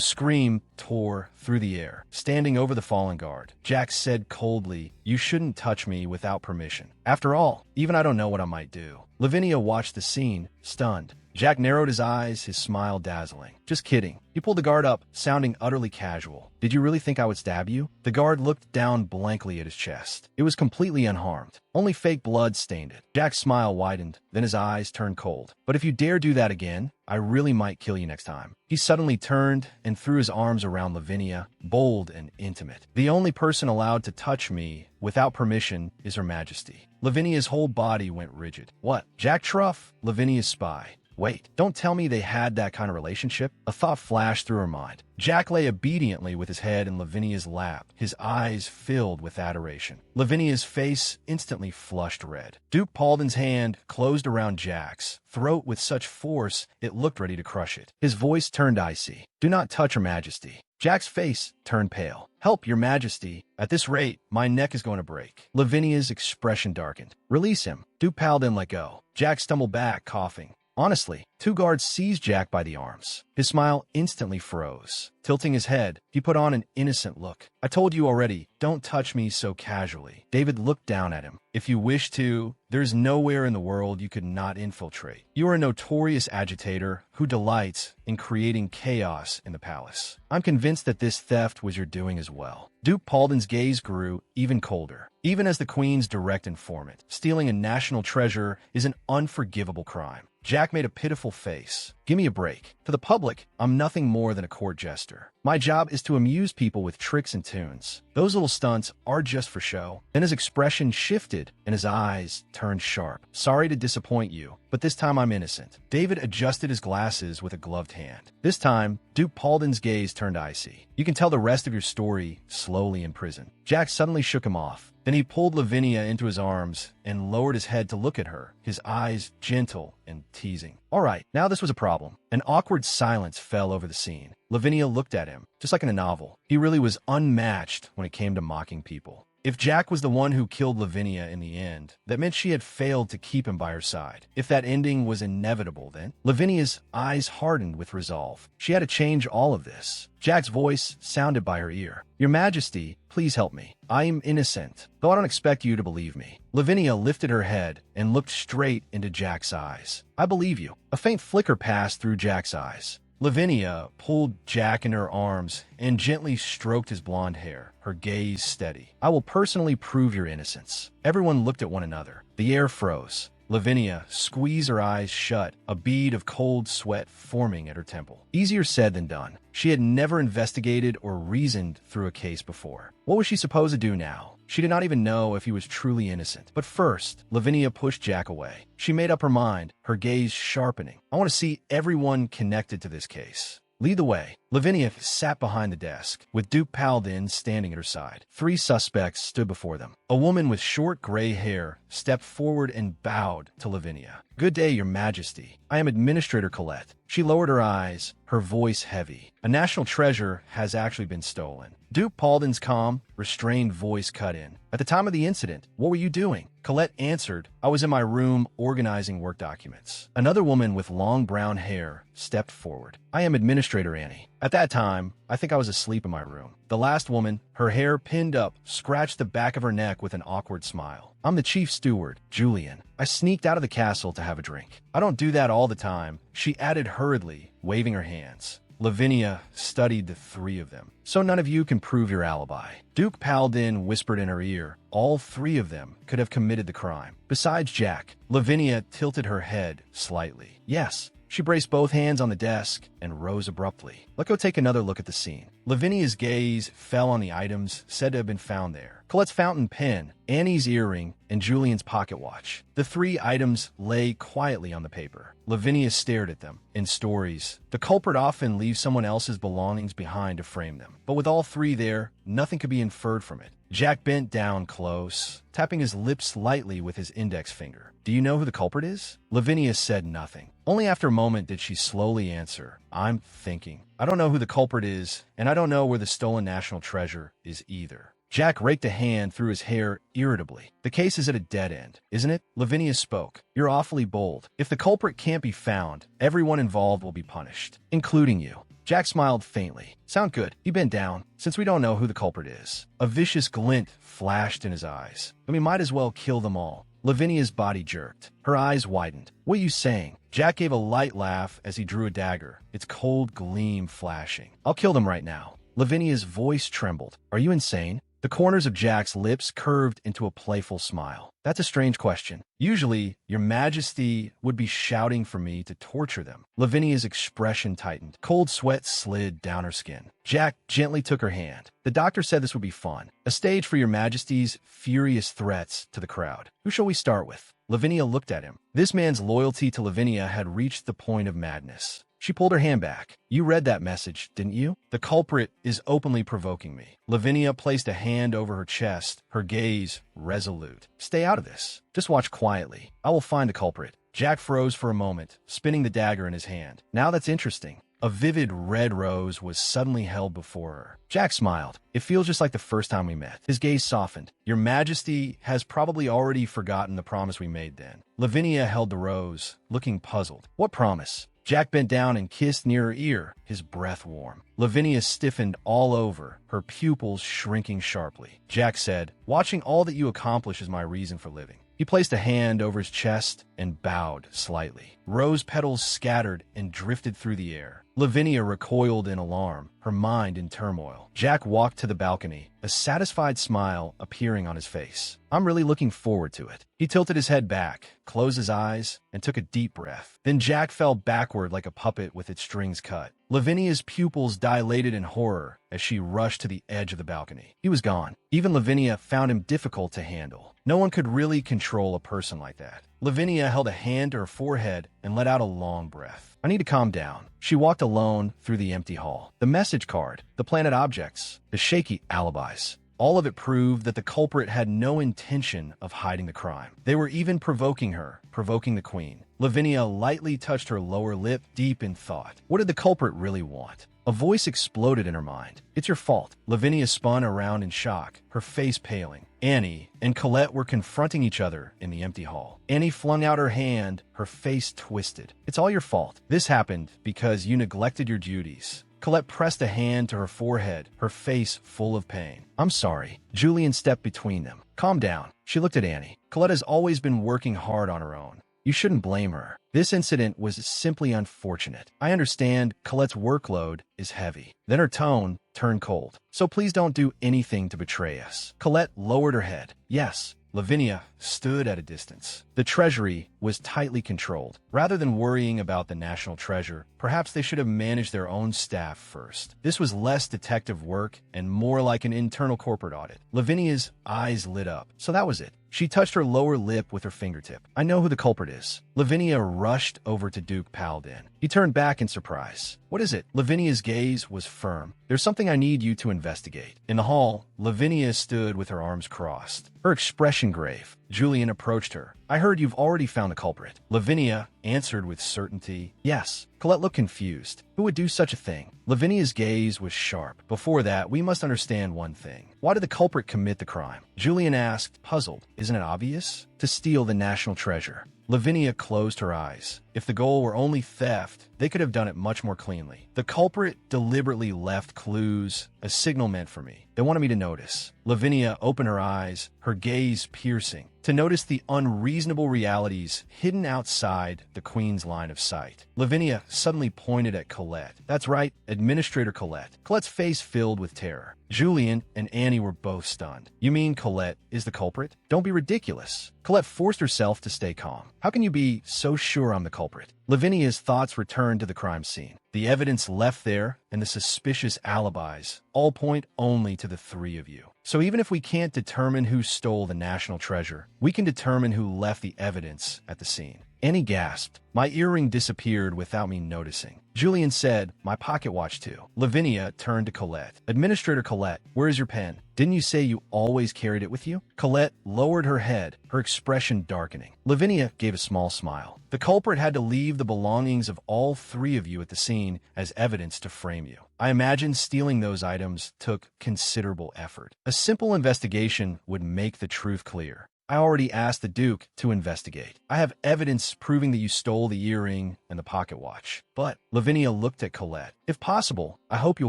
scream tore through the air. Standing over the fallen guard, Jack said coldly, "You shouldn't touch me without permission. After all, even I don't know what I might do." Lavinia watched the scene, stunned. Jack narrowed his eyes, his smile dazzling. "Just kidding." He pulled the guard up, sounding utterly casual. "Did you really think I would stab you?" The guard looked down blankly at his chest. It was completely unharmed. Only fake blood stained it. Jack's smile widened, then his eyes turned cold. "But if you dare do that again, I really might kill you next time." He suddenly turned and threw his arms around Lavinia, bold and intimate. "The only person allowed to touch me without permission is Her Majesty." Lavinia's whole body went rigid. "What? Jack Truff? Lavinia's spy? Wait, don't tell me they had that kind of relationship?" A thought flashed through her mind. Jack lay obediently with his head in Lavinia's lap, his eyes filled with adoration. Lavinia's face instantly flushed red. Duke Paulden's hand closed around Jack's throat with such force it looked ready to crush it. His voice turned icy. "Do not touch Her Majesty." Jack's face turned pale. "Help, Your Majesty. At this rate, my neck is going to break." Lavinia's expression darkened. "Release him." Duke Paulden let go. Jack stumbled back, coughing. Honestly, two guards seized Jack by the arms. His smile instantly froze. Tilting his head, he put on an innocent look. "I told you already, don't touch me so casually." David looked down at him. "If you wish to, there's nowhere in the world you could not infiltrate. You are a notorious agitator who delights in creating chaos in the palace. I'm convinced that this theft was your doing as well." Duke Paulden's gaze grew even colder. Even as the Queen's direct informant, stealing a national treasure is an unforgivable crime. Jack made a pitiful face. "Give me a break. To the public, I'm nothing more than a court jester. My job is to amuse people with tricks and tunes. Those little stunts are just for show." Then his expression shifted and his eyes turned sharp. "Sorry to disappoint you, but this time I'm innocent." David adjusted his glasses with a gloved hand. This time, Duke Paulden's gaze turned icy. "You can tell the rest of your story slowly in prison." Jack suddenly shook him off. Then he pulled Lavinia into his arms and lowered his head to look at her, his eyes gentle and teasing. "All right, now this was a problem." An awkward silence fell over the scene. Lavinia looked at him, just like in a novel. He really was unmatched when it came to mocking people. If Jack was the one who killed Lavinia in the end, that meant she had failed to keep him by her side. If that ending was inevitable, then Lavinia's eyes hardened with resolve. She had to change all of this. Jack's voice sounded by her ear. "Your Majesty, please help me. I am innocent, though I don't expect you to believe me." Lavinia lifted her head and looked straight into Jack's eyes. "I believe you." A faint flicker passed through Jack's eyes. Lavinia pulled Jack in her arms and gently stroked his blonde hair, her gaze steady. "I will personally prove your innocence." Everyone looked at one another. The air froze. Lavinia squeezed her eyes shut, a bead of cold sweat forming at her temple. Easier said than done. She had never investigated or reasoned through a case before. What was she supposed to do now? She did not even know if he was truly innocent. But first, Lavinia pushed Jack away. She made up her mind, her gaze sharpening. "I want to see everyone connected to this case. Lead the way." Lavinia sat behind the desk, with Duke Paladin standing at her side. 3 suspects stood before them. A woman with short gray hair stepped forward and bowed to Lavinia. "Good day, Your Majesty. I am Administrator Colette." She lowered her eyes, her voice heavy. "A national treasure has actually been stolen." Duke Paladin's calm, restrained voice cut in. "At the time of the incident, what were you doing?" Colette answered, "I was in my room organizing work documents." Another woman with long brown hair stepped forward. "I am Administrator Annie. At that time, I think I was asleep in my room." The last woman, her hair pinned up, scratched the back of her neck with an awkward smile. "I'm the chief steward, Julian. I sneaked out of the castle to have a drink." "I don't do that all the time," she added hurriedly, waving her hands. Lavinia studied the 3 of them. "So none of you can prove your alibi." Duke Paladin whispered in her ear. All 3 of them could have committed the crime. Besides Jack, Lavinia tilted her head slightly. "Yes." She braced both hands on the desk and rose abruptly. "Let's go take another look at the scene." Lavinia's gaze fell on the items said to have been found there. Colette's fountain pen, Annie's earring, and Julian's pocket watch. The three items lay quietly on the paper. Lavinia stared at them. In stories, the culprit often leaves someone else's belongings behind to frame them. But with all three there, nothing could be inferred from it. Jack bent down close, tapping his lips lightly with his index finger. Do you know who the culprit is? Lavinia said nothing. Only after a moment did she slowly answer. I'm thinking. I don't know who the culprit is, and I don't know where the stolen national treasure is either. Jack raked a hand through his hair irritably. The case is at a dead end, isn't it? Lavinia spoke. You're awfully bold. If the culprit can't be found, everyone involved will be punished, including you. Jack smiled faintly. Sound good. He bent down, since we don't know who the culprit is. A vicious glint flashed in his eyes. And we might as well kill them all. Lavinia's body jerked. Her eyes widened. What are you saying? Jack gave a light laugh as he drew a dagger, its cold gleam flashing. I'll kill them right now. Lavinia's voice trembled. Are you insane? The corners of Jack's lips curved into a playful smile. That's a strange question. Usually, Your Majesty would be shouting for me to torture them. Lavinia's expression tightened. Cold sweat slid down her skin. Jack gently took her hand. The doctor said this would be fun. A stage for Your Majesty's furious threats to the crowd. Who shall we start with? Lavinia looked at him. This man's loyalty to Lavinia had reached the point of madness. She pulled her hand back. You read that message, didn't you? The culprit is openly provoking me. Lavinia placed a hand over her chest, her gaze resolute. Stay out of this. Just watch quietly. I will find the culprit. Jack froze for a moment, spinning the dagger in his hand. Now that's interesting. A vivid red rose was suddenly held before her. Jack smiled. It feels just like the first time we met. His gaze softened. Your Majesty has probably already forgotten the promise we made then. Lavinia held the rose, looking puzzled. What promise? Jack bent down and kissed near her ear, his breath warm. Lavinia stiffened all over, her pupils shrinking sharply. Jack said, watching all that you accomplish is my reason for living. He placed a hand over his chest and bowed slightly. Rose petals scattered and drifted through the air. Lavinia recoiled in alarm, her mind in turmoil. Jack walked to the balcony, a satisfied smile appearing on his face. I'm really looking forward to it. He tilted his head back, closed his eyes, and took a deep breath. Then Jack fell backward like a puppet with its strings cut. Lavinia's pupils dilated in horror as she rushed to the edge of the balcony. He was gone. Even Lavinia found him difficult to handle. No one could really control a person like that. Lavinia held a hand to her forehead and let out a long breath. I need to calm down. She walked alone through the empty hall. The message card, the planted objects, the shaky alibis. All of it proved that the culprit had no intention of hiding the crime. They were even provoking her, provoking the queen. Lavinia lightly touched her lower lip, deep in thought. What did the culprit really want? A voice exploded in her mind. It's your fault. Lavinia spun around in shock, her face paling. Annie and Colette were confronting each other in the empty hall. Annie flung out her hand, her face twisted. It's all your fault. This happened because you neglected your duties. Colette pressed a hand to her forehead, her face full of pain. I'm sorry. Julian stepped between them. Calm down. She looked at Annie. Colette has always been working hard on her own. You shouldn't blame her. This incident was simply unfortunate. I understand Colette's workload is heavy. Then her tone turned cold. So please don't do anything to betray us. Colette lowered her head. Yes. Lavinia stood at a distance. The treasury was tightly controlled. Rather than worrying about the national treasure, perhaps they should have managed their own staff first. This was less detective work and more like an internal corporate audit. Lavinia's eyes lit up. So that was it. She touched her lower lip with her fingertip. I know who the culprit is. Lavinia rushed over to Duke Paladin. He turned back in surprise. What is it? Lavinia's gaze was firm. There's something I need you to investigate. In the hall, Lavinia stood with her arms crossed, her expression grave. Julian approached her. I heard you've already found the culprit. Lavinia answered with certainty. Yes. Colette looked confused. Who would do such a thing? Lavinia's gaze was sharp. Before that, we must understand one thing. Why did the culprit commit the crime? Julian asked, puzzled. Isn't it obvious? To steal the national treasure. Lavinia closed her eyes. If the goal were only theft, they could have done it much more cleanly. The culprit deliberately left clues, a signal meant for me. They wanted me to notice. Lavinia opened her eyes, her gaze piercing, to notice the unreasonable realities hidden outside the Queen's line of sight. Lavinia suddenly pointed at Colette. That's right, Administrator Colette. Colette's face filled with terror. Julian and Annie were both stunned. You mean Colette is the culprit? Don't be ridiculous. Colette forced herself to stay calm. How can you be so sure I'm the culprit? Lavinia's thoughts returned to the crime scene. The evidence left there and the suspicious alibis all point only to the three of you. So even if we can't determine who stole the national treasure, we can determine who left the evidence at the scene. Annie gasped. My earring disappeared without me noticing. Julian said, my pocket watch too. Lavinia turned to Colette. Administrator Colette, where is your pen? Didn't you say you always carried it with you? Colette lowered her head, her expression darkening. Lavinia gave a small smile. The culprit had to leave the belongings of all three of you at the scene as evidence to frame you. I imagine stealing those items took considerable effort. A simple investigation would make the truth clear. I already asked the Duke to investigate. I have evidence proving that you stole the earring and the pocket watch. But Lavinia looked at Colette. If possible, I hope you'll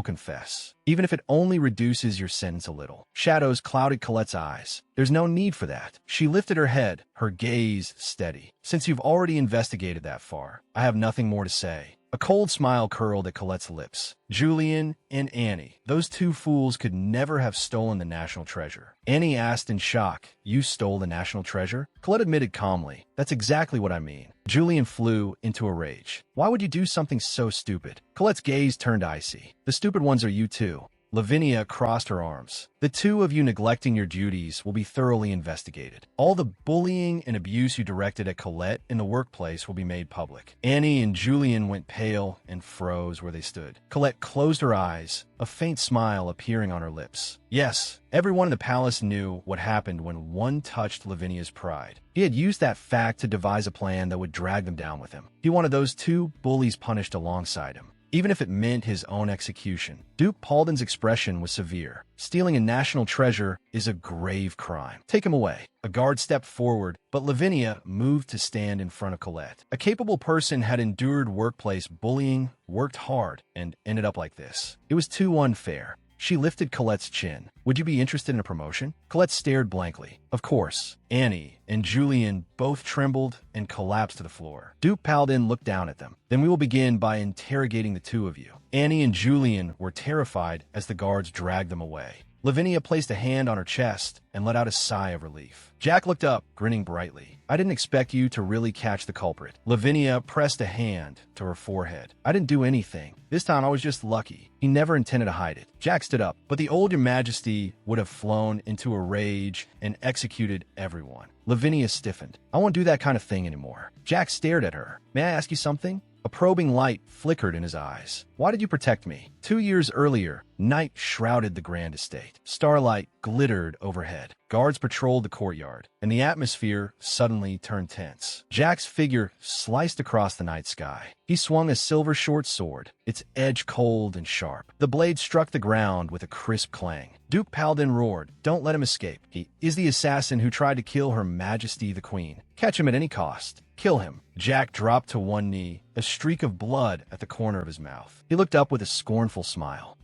confess, even if it only reduces your sentence a little. Shadows clouded Colette's eyes. There's no need for that. She lifted her head, her gaze steady. Since you've already investigated that far, I have nothing more to say. A cold smile curled at Colette's lips. Julian and Annie, those two fools could never have stolen the national treasure. Annie asked in shock, you stole the national treasure? Colette admitted calmly, that's exactly what I mean. Julian flew into a rage. Why would you do something so stupid? Colette's gaze turned icy. The stupid ones are you too. Lavinia crossed her arms. The two of you neglecting your duties will be thoroughly investigated. All the bullying and abuse you directed at Colette in the workplace will be made public. Annie and Julian went pale and froze where they stood. Colette closed her eyes, a faint smile appearing on her lips. Yes, everyone in the palace knew what happened when one touched Lavinia's pride. He had used that fact to devise a plan that would drag them down with him. He wanted those two bullies punished alongside him, even if it meant his own execution. Duke Paulden's expression was severe. Stealing a national treasure is a grave crime. Take him away. A guard stepped forward, but Lavinia moved to stand in front of Colette. A capable person had endured workplace bullying, worked hard, and ended up like this. It was too unfair. She lifted Colette's chin. Would you be interested in a promotion? Colette stared blankly. Of course. Annie and Julian both trembled and collapsed to the floor. Duke Paladin looked down at them. Then we will begin by interrogating the two of you. Annie and Julian were terrified as the guards dragged them away. Lavinia placed a hand on her chest and let out a sigh of relief. Jack looked up, grinning brightly. I didn't expect you to really catch the culprit. Lavinia pressed a hand to her forehead. I didn't do anything. This time I was just lucky. He never intended to hide it. Jack stood up, but the old Your Majesty would have flown into a rage and executed everyone. Lavinia stiffened. I won't do that kind of thing anymore. Jack stared at her. May I ask you something? A probing light flickered in his eyes. Why did you protect me? 2 years earlier, night shrouded the grand estate. Starlight glittered overhead. Guards patrolled the courtyard, and the atmosphere suddenly turned tense. Jack's figure sliced across the night sky. He swung a silver short sword, its edge cold and sharp. The blade struck the ground with a crisp clang. Duke Paladin roared, "Don't let him escape. He is the assassin who tried to kill Her Majesty the Queen. Catch him at any cost. Kill him." Jack dropped to one knee, a streak of blood at the corner of his mouth. He looked up with a scornful smile.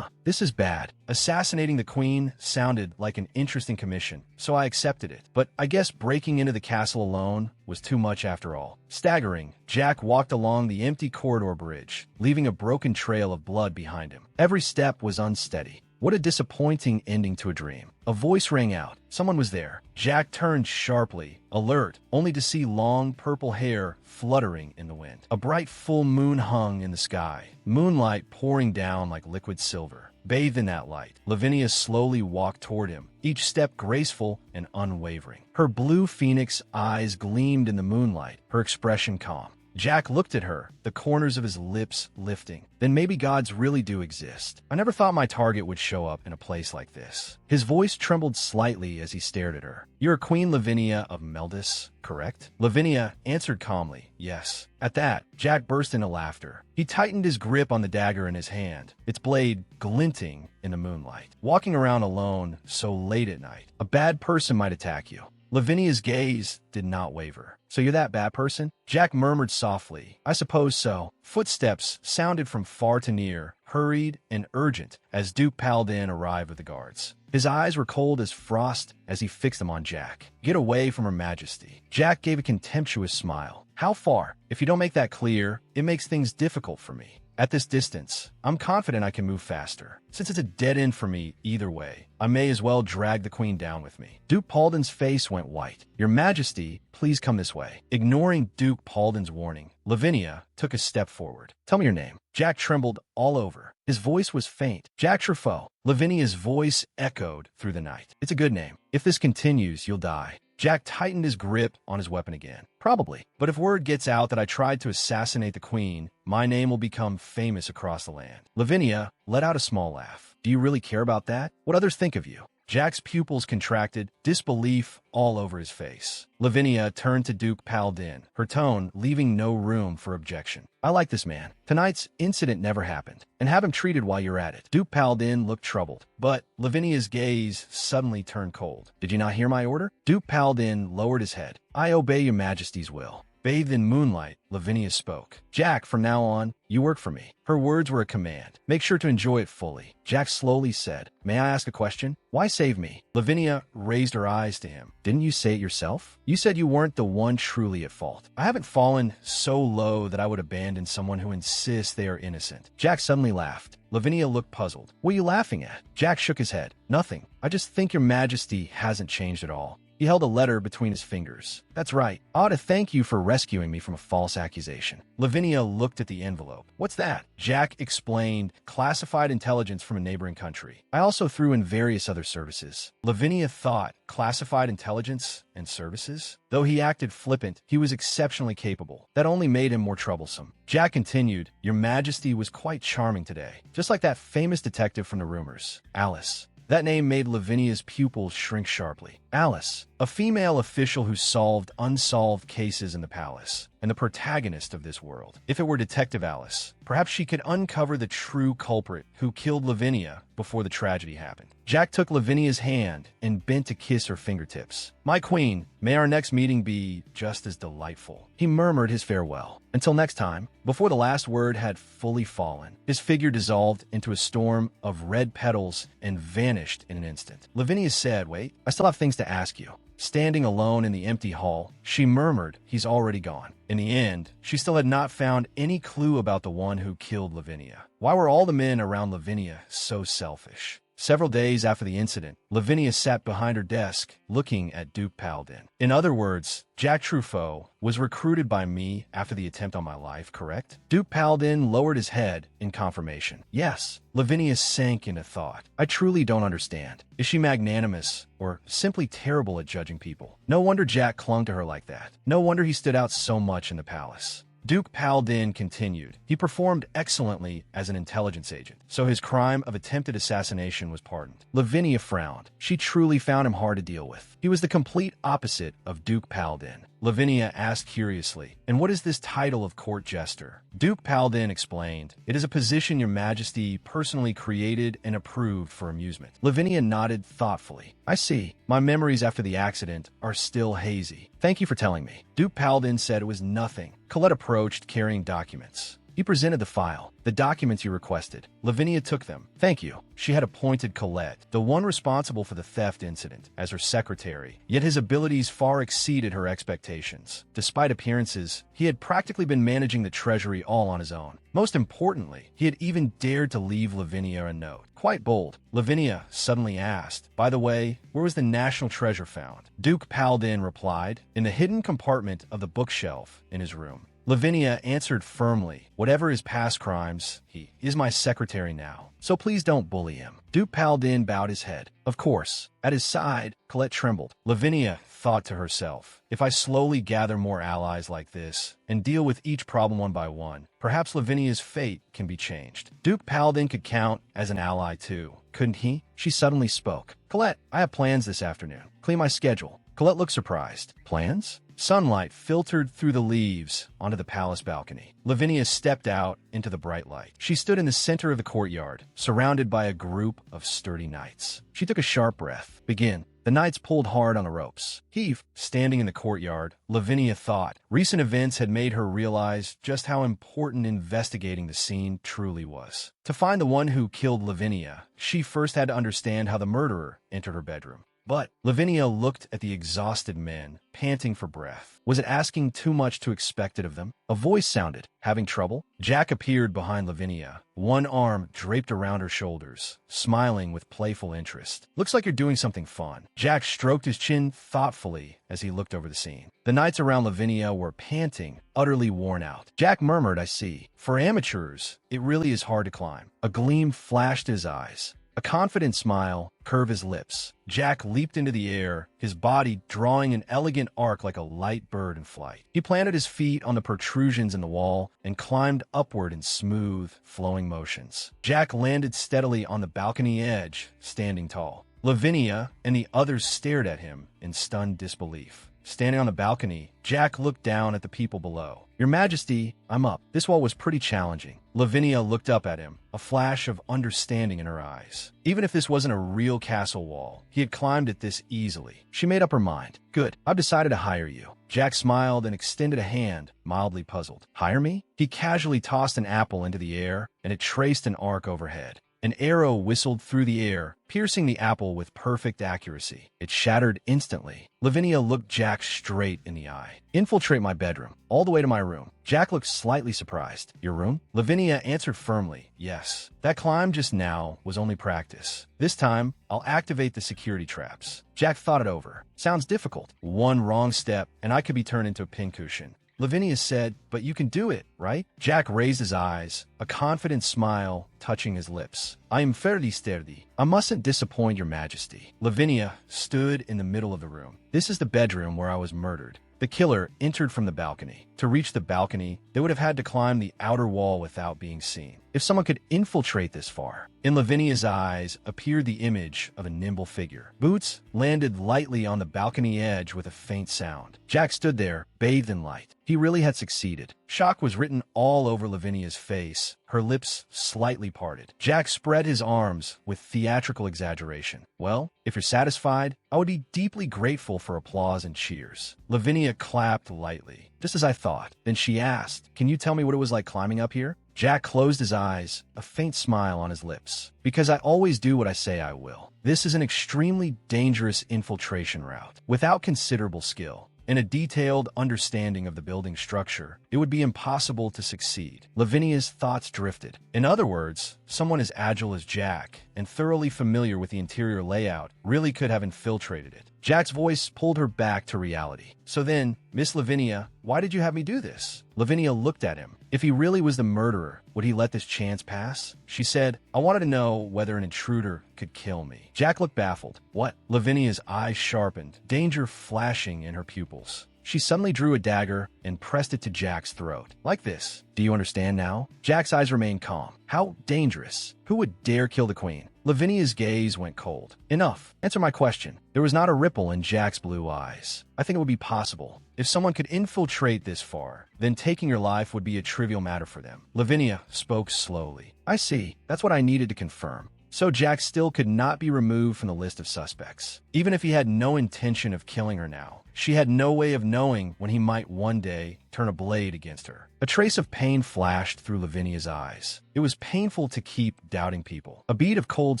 This is bad. Assassinating the Queen sounded like an interesting commission, so I accepted it. But I guess breaking into the castle alone was too much after all. Staggering, Jack walked along the empty corridor bridge, leaving a broken trail of blood behind him. Every step was unsteady. What a disappointing ending to a dream. A voice rang out. Someone was there. Jack turned sharply, alert, only to see long purple hair fluttering in the wind. A bright full moon hung in the sky, moonlight pouring down like liquid silver. Bathed in that light, Lavinia slowly walked toward him, each step graceful and unwavering. Her blue phoenix eyes gleamed in the moonlight, her expression calm. Jack looked at her, the corners of his lips lifting. Then maybe gods really do exist. I never thought my target would show up in a place like this. His voice trembled slightly as he stared at her. You're Queen Lavinia of Meldis, correct? Lavinia answered calmly, yes. At that, Jack burst into laughter. He tightened his grip on the dagger in his hand, its blade glinting in the moonlight. Walking around alone so late at night, a bad person might attack you. Lavinia's gaze did not waver. So you're that bad person? Jack murmured softly. I suppose so. Footsteps sounded from far to near, hurried and urgent, as Duke Paladin arrived with the guards. His eyes were cold as frost as he fixed them on Jack. Get away from Her Majesty. Jack gave a contemptuous smile. How far? If you don't make that clear, it makes things difficult for me. At this distance, I'm confident I can move faster. Since it's a dead end for me either way, I may as well drag the queen down with me. Duke Paladin's face went white. Your Majesty, please come this way. Ignoring Duke Paladin's warning, Lavinia took a step forward. Tell me your name. Jack trembled all over. His voice was faint. Jack Truffaut. Lavinia's voice echoed through the night. It's a good name. If this continues, you'll die. Jack tightened his grip on his weapon again. Probably. But if word gets out that I tried to assassinate the queen, my name will become famous across the land. Lavinia let out a small laugh. Do you really care about that? What others think of you? Jack's pupils contracted, disbelief all over his face. Lavinia turned to Duke Paladin, her tone leaving no room for objection. I like this man. Tonight's incident never happened, and have him treated while you're at it. Duke Paladin looked troubled, but Lavinia's gaze suddenly turned cold. Did you not hear my order? Duke Paladin lowered his head. I obey your Majesty's will. Bathed in moonlight, Lavinia spoke. Jack, from now on, you work for me. Her words were a command. Make sure to enjoy it fully. Jack slowly said, May I ask a question? Why save me? Lavinia raised her eyes to him. Didn't you say it yourself? You said you weren't the one truly at fault. I haven't fallen so low that I would abandon someone who insists they are innocent. Jack suddenly laughed. Lavinia looked puzzled. What are you laughing at? Jack shook his head. Nothing. I just think your Majesty hasn't changed at all. He held a letter between his fingers. That's right. I ought to thank you for rescuing me from a false accusation. Lavinia looked at the envelope. What's that? Jack explained, classified intelligence from a neighboring country. I also threw in various other services. Lavinia thought, classified intelligence and services? Though he acted flippant, he was exceptionally capable. That only made him more troublesome. Jack continued, Your Majesty was quite charming today. Just like that famous detective from the rumors, Alice. That name made Lavinia's pupils shrink sharply. Alice, a female official who solved unsolved cases in the palace, and the protagonist of this world. If it were Detective Alice, perhaps she could uncover the true culprit who killed Lavinia before the tragedy happened. Jack took Lavinia's hand and bent to kiss her fingertips. My queen, may our next meeting be just as delightful. He murmured his farewell. Until next time. Before the last word had fully fallen, his figure dissolved into a storm of red petals and vanished in an instant. Lavinia said, Wait, I still have things to ask you. Standing alone in the empty hall, she murmured, He's already gone. In the end, she still had not found any clue about the one who killed Lavinia. Why were all the men around Lavinia so selfish? Several days after the incident, Lavinia sat behind her desk, looking at Duke Paladin. In other words, Jack Truffaut was recruited by me after the attempt on my life, correct? Duke Paladin lowered his head in confirmation. Yes. Lavinia sank into thought. I truly don't understand. Is she magnanimous or simply terrible at judging people? No wonder Jack clung to her like that. No wonder he stood out so much in the palace. Duke Paladin continued. He performed excellently as an intelligence agent, so his crime of attempted assassination was pardoned. Lavinia frowned. She truly found him hard to deal with. He was the complete opposite of Duke Paladin. Lavinia asked curiously, And what is this title of court jester? Duke Paladin explained, It is a position your Majesty personally created and approved for amusement. Lavinia nodded thoughtfully. I see. My memories after the accident are still hazy. Thank you for telling me. Duke Paladin said it was nothing. Colette approached, carrying documents. He presented the file, the documents you requested. Lavinia took them. Thank you. She had appointed Colette, the one responsible for the theft incident, as her secretary. Yet his abilities far exceeded her expectations. Despite appearances, he had practically been managing the treasury all on his own. Most importantly, he had even dared to leave Lavinia a note. Quite bold. Lavinia suddenly asked, By the way, where was the national treasure found? Duke Paladin replied, In the hidden compartment of the bookshelf in his room. Lavinia answered firmly, Whatever his past crimes, he is my secretary now, so please don't bully him. Duke Paladin bowed his head. Of course. At his side, Colette trembled. Lavinia thought to herself, If I slowly gather more allies like this and deal with each problem one by one, perhaps Lavinia's fate can be changed. Duke Paladin could count as an ally too, couldn't he? She suddenly spoke. Colette, I have plans this afternoon. Clear my schedule. Colette looked surprised. Plans? Sunlight filtered through the leaves onto the palace balcony. Lavinia stepped out into the bright light. She stood in the center of the courtyard, surrounded by a group of sturdy knights. She took a sharp breath. Begin. The knights pulled hard on the ropes. Heave, standing in the courtyard, Lavinia thought. Recent events had made her realize just how important investigating the scene truly was. To find the one who killed Lavinia, she first had to understand how the murderer entered her bedroom. But Lavinia looked at the exhausted men, panting for breath. Was it asking too much to expect it of them? A voice sounded. Having trouble? Jack appeared behind Lavinia, one arm draped around her shoulders, smiling with playful interest. Looks like you're doing something fun. Jack stroked his chin thoughtfully as he looked over the scene. The knights around Lavinia were panting, utterly worn out. Jack murmured, I see. For amateurs, it really is hard to climb. A gleam flashed his eyes. A confident smile curved his lips. Jack leaped into the air, his body drawing an elegant arc like a light bird in flight. He planted his feet on the protrusions in the wall and climbed upward in smooth, flowing motions. Jack landed steadily on the balcony edge, standing tall. Lavinia and the others stared at him in stunned disbelief. Standing on the balcony, Jack looked down at the people below. Your Majesty, I'm up. This wall was pretty challenging. Lavinia looked up at him, a flash of understanding in her eyes. Even if this wasn't a real castle wall, he had climbed it this easily. She made up her mind. Good, I've decided to hire you. Jack smiled and extended a hand, mildly puzzled. Hire me? He casually tossed an apple into the air, and it traced an arc overhead. An arrow whistled through the air, piercing the apple with perfect accuracy. It shattered instantly. Lavinia looked Jack straight in the eye. Infiltrate my bedroom, all the way to my room. Jack looked slightly surprised. Your room? Lavinia answered firmly, yes. That climb just now was only practice. This time, I'll activate the security traps. Jack thought it over. Sounds difficult. One wrong step, and I could be turned into a pincushion. Lavinia said, but you can do it, right? Jack raised his eyes, a confident smile touching his lips. I am fairly sturdy. I mustn't disappoint your Majesty. Lavinia stood in the middle of the room. This is the bedroom where I was murdered. The killer entered from the balcony. To reach the balcony, they would have had to climb the outer wall without being seen. If someone could infiltrate this far. In Lavinia's eyes appeared the image of a nimble figure. Boots landed lightly on the balcony edge with a faint sound. Jack stood there, bathed in light. He really had succeeded. Shock was written all over Lavinia's face, her lips slightly parted. Jack spread his arms with theatrical exaggeration. Well, if you're satisfied, I would be deeply grateful for applause and cheers. Lavinia clapped lightly, just as I thought. Then she asked, can you tell me what it was like climbing up here? Jack closed his eyes, a faint smile on his lips. Because I always do what I say I will. This is an extremely dangerous infiltration route. Without considerable skill and a detailed understanding of the building structure, it would be impossible to succeed. Lavinia's thoughts drifted. In other words, someone as agile as Jack and thoroughly familiar with the interior layout really could have infiltrated it. Jack's voice pulled her back to reality. So then, Miss Lavinia, why did you have me do this? Lavinia looked at him. If he really was the murderer, would he let this chance pass? She said, I wanted to know whether an intruder could kill me. Jack looked baffled. What? Lavinia's eyes sharpened, danger flashing in her pupils. She suddenly drew a dagger and pressed it to Jack's throat. Like this. Do you understand now? Jack's eyes remained calm. How dangerous? Who would dare kill the queen? Lavinia's gaze went cold. Enough. Answer my question. There was not a ripple in Jack's blue eyes. I think it would be possible. If someone could infiltrate this far, then taking your life would be a trivial matter for them. Lavinia spoke slowly. I see. That's what I needed to confirm. So Jack still could not be removed from the list of suspects. Even if he had no intention of killing her now, she had no way of knowing when he might one day turn a blade against her. A trace of pain flashed through Lavinia's eyes. It was painful to keep doubting people. A bead of cold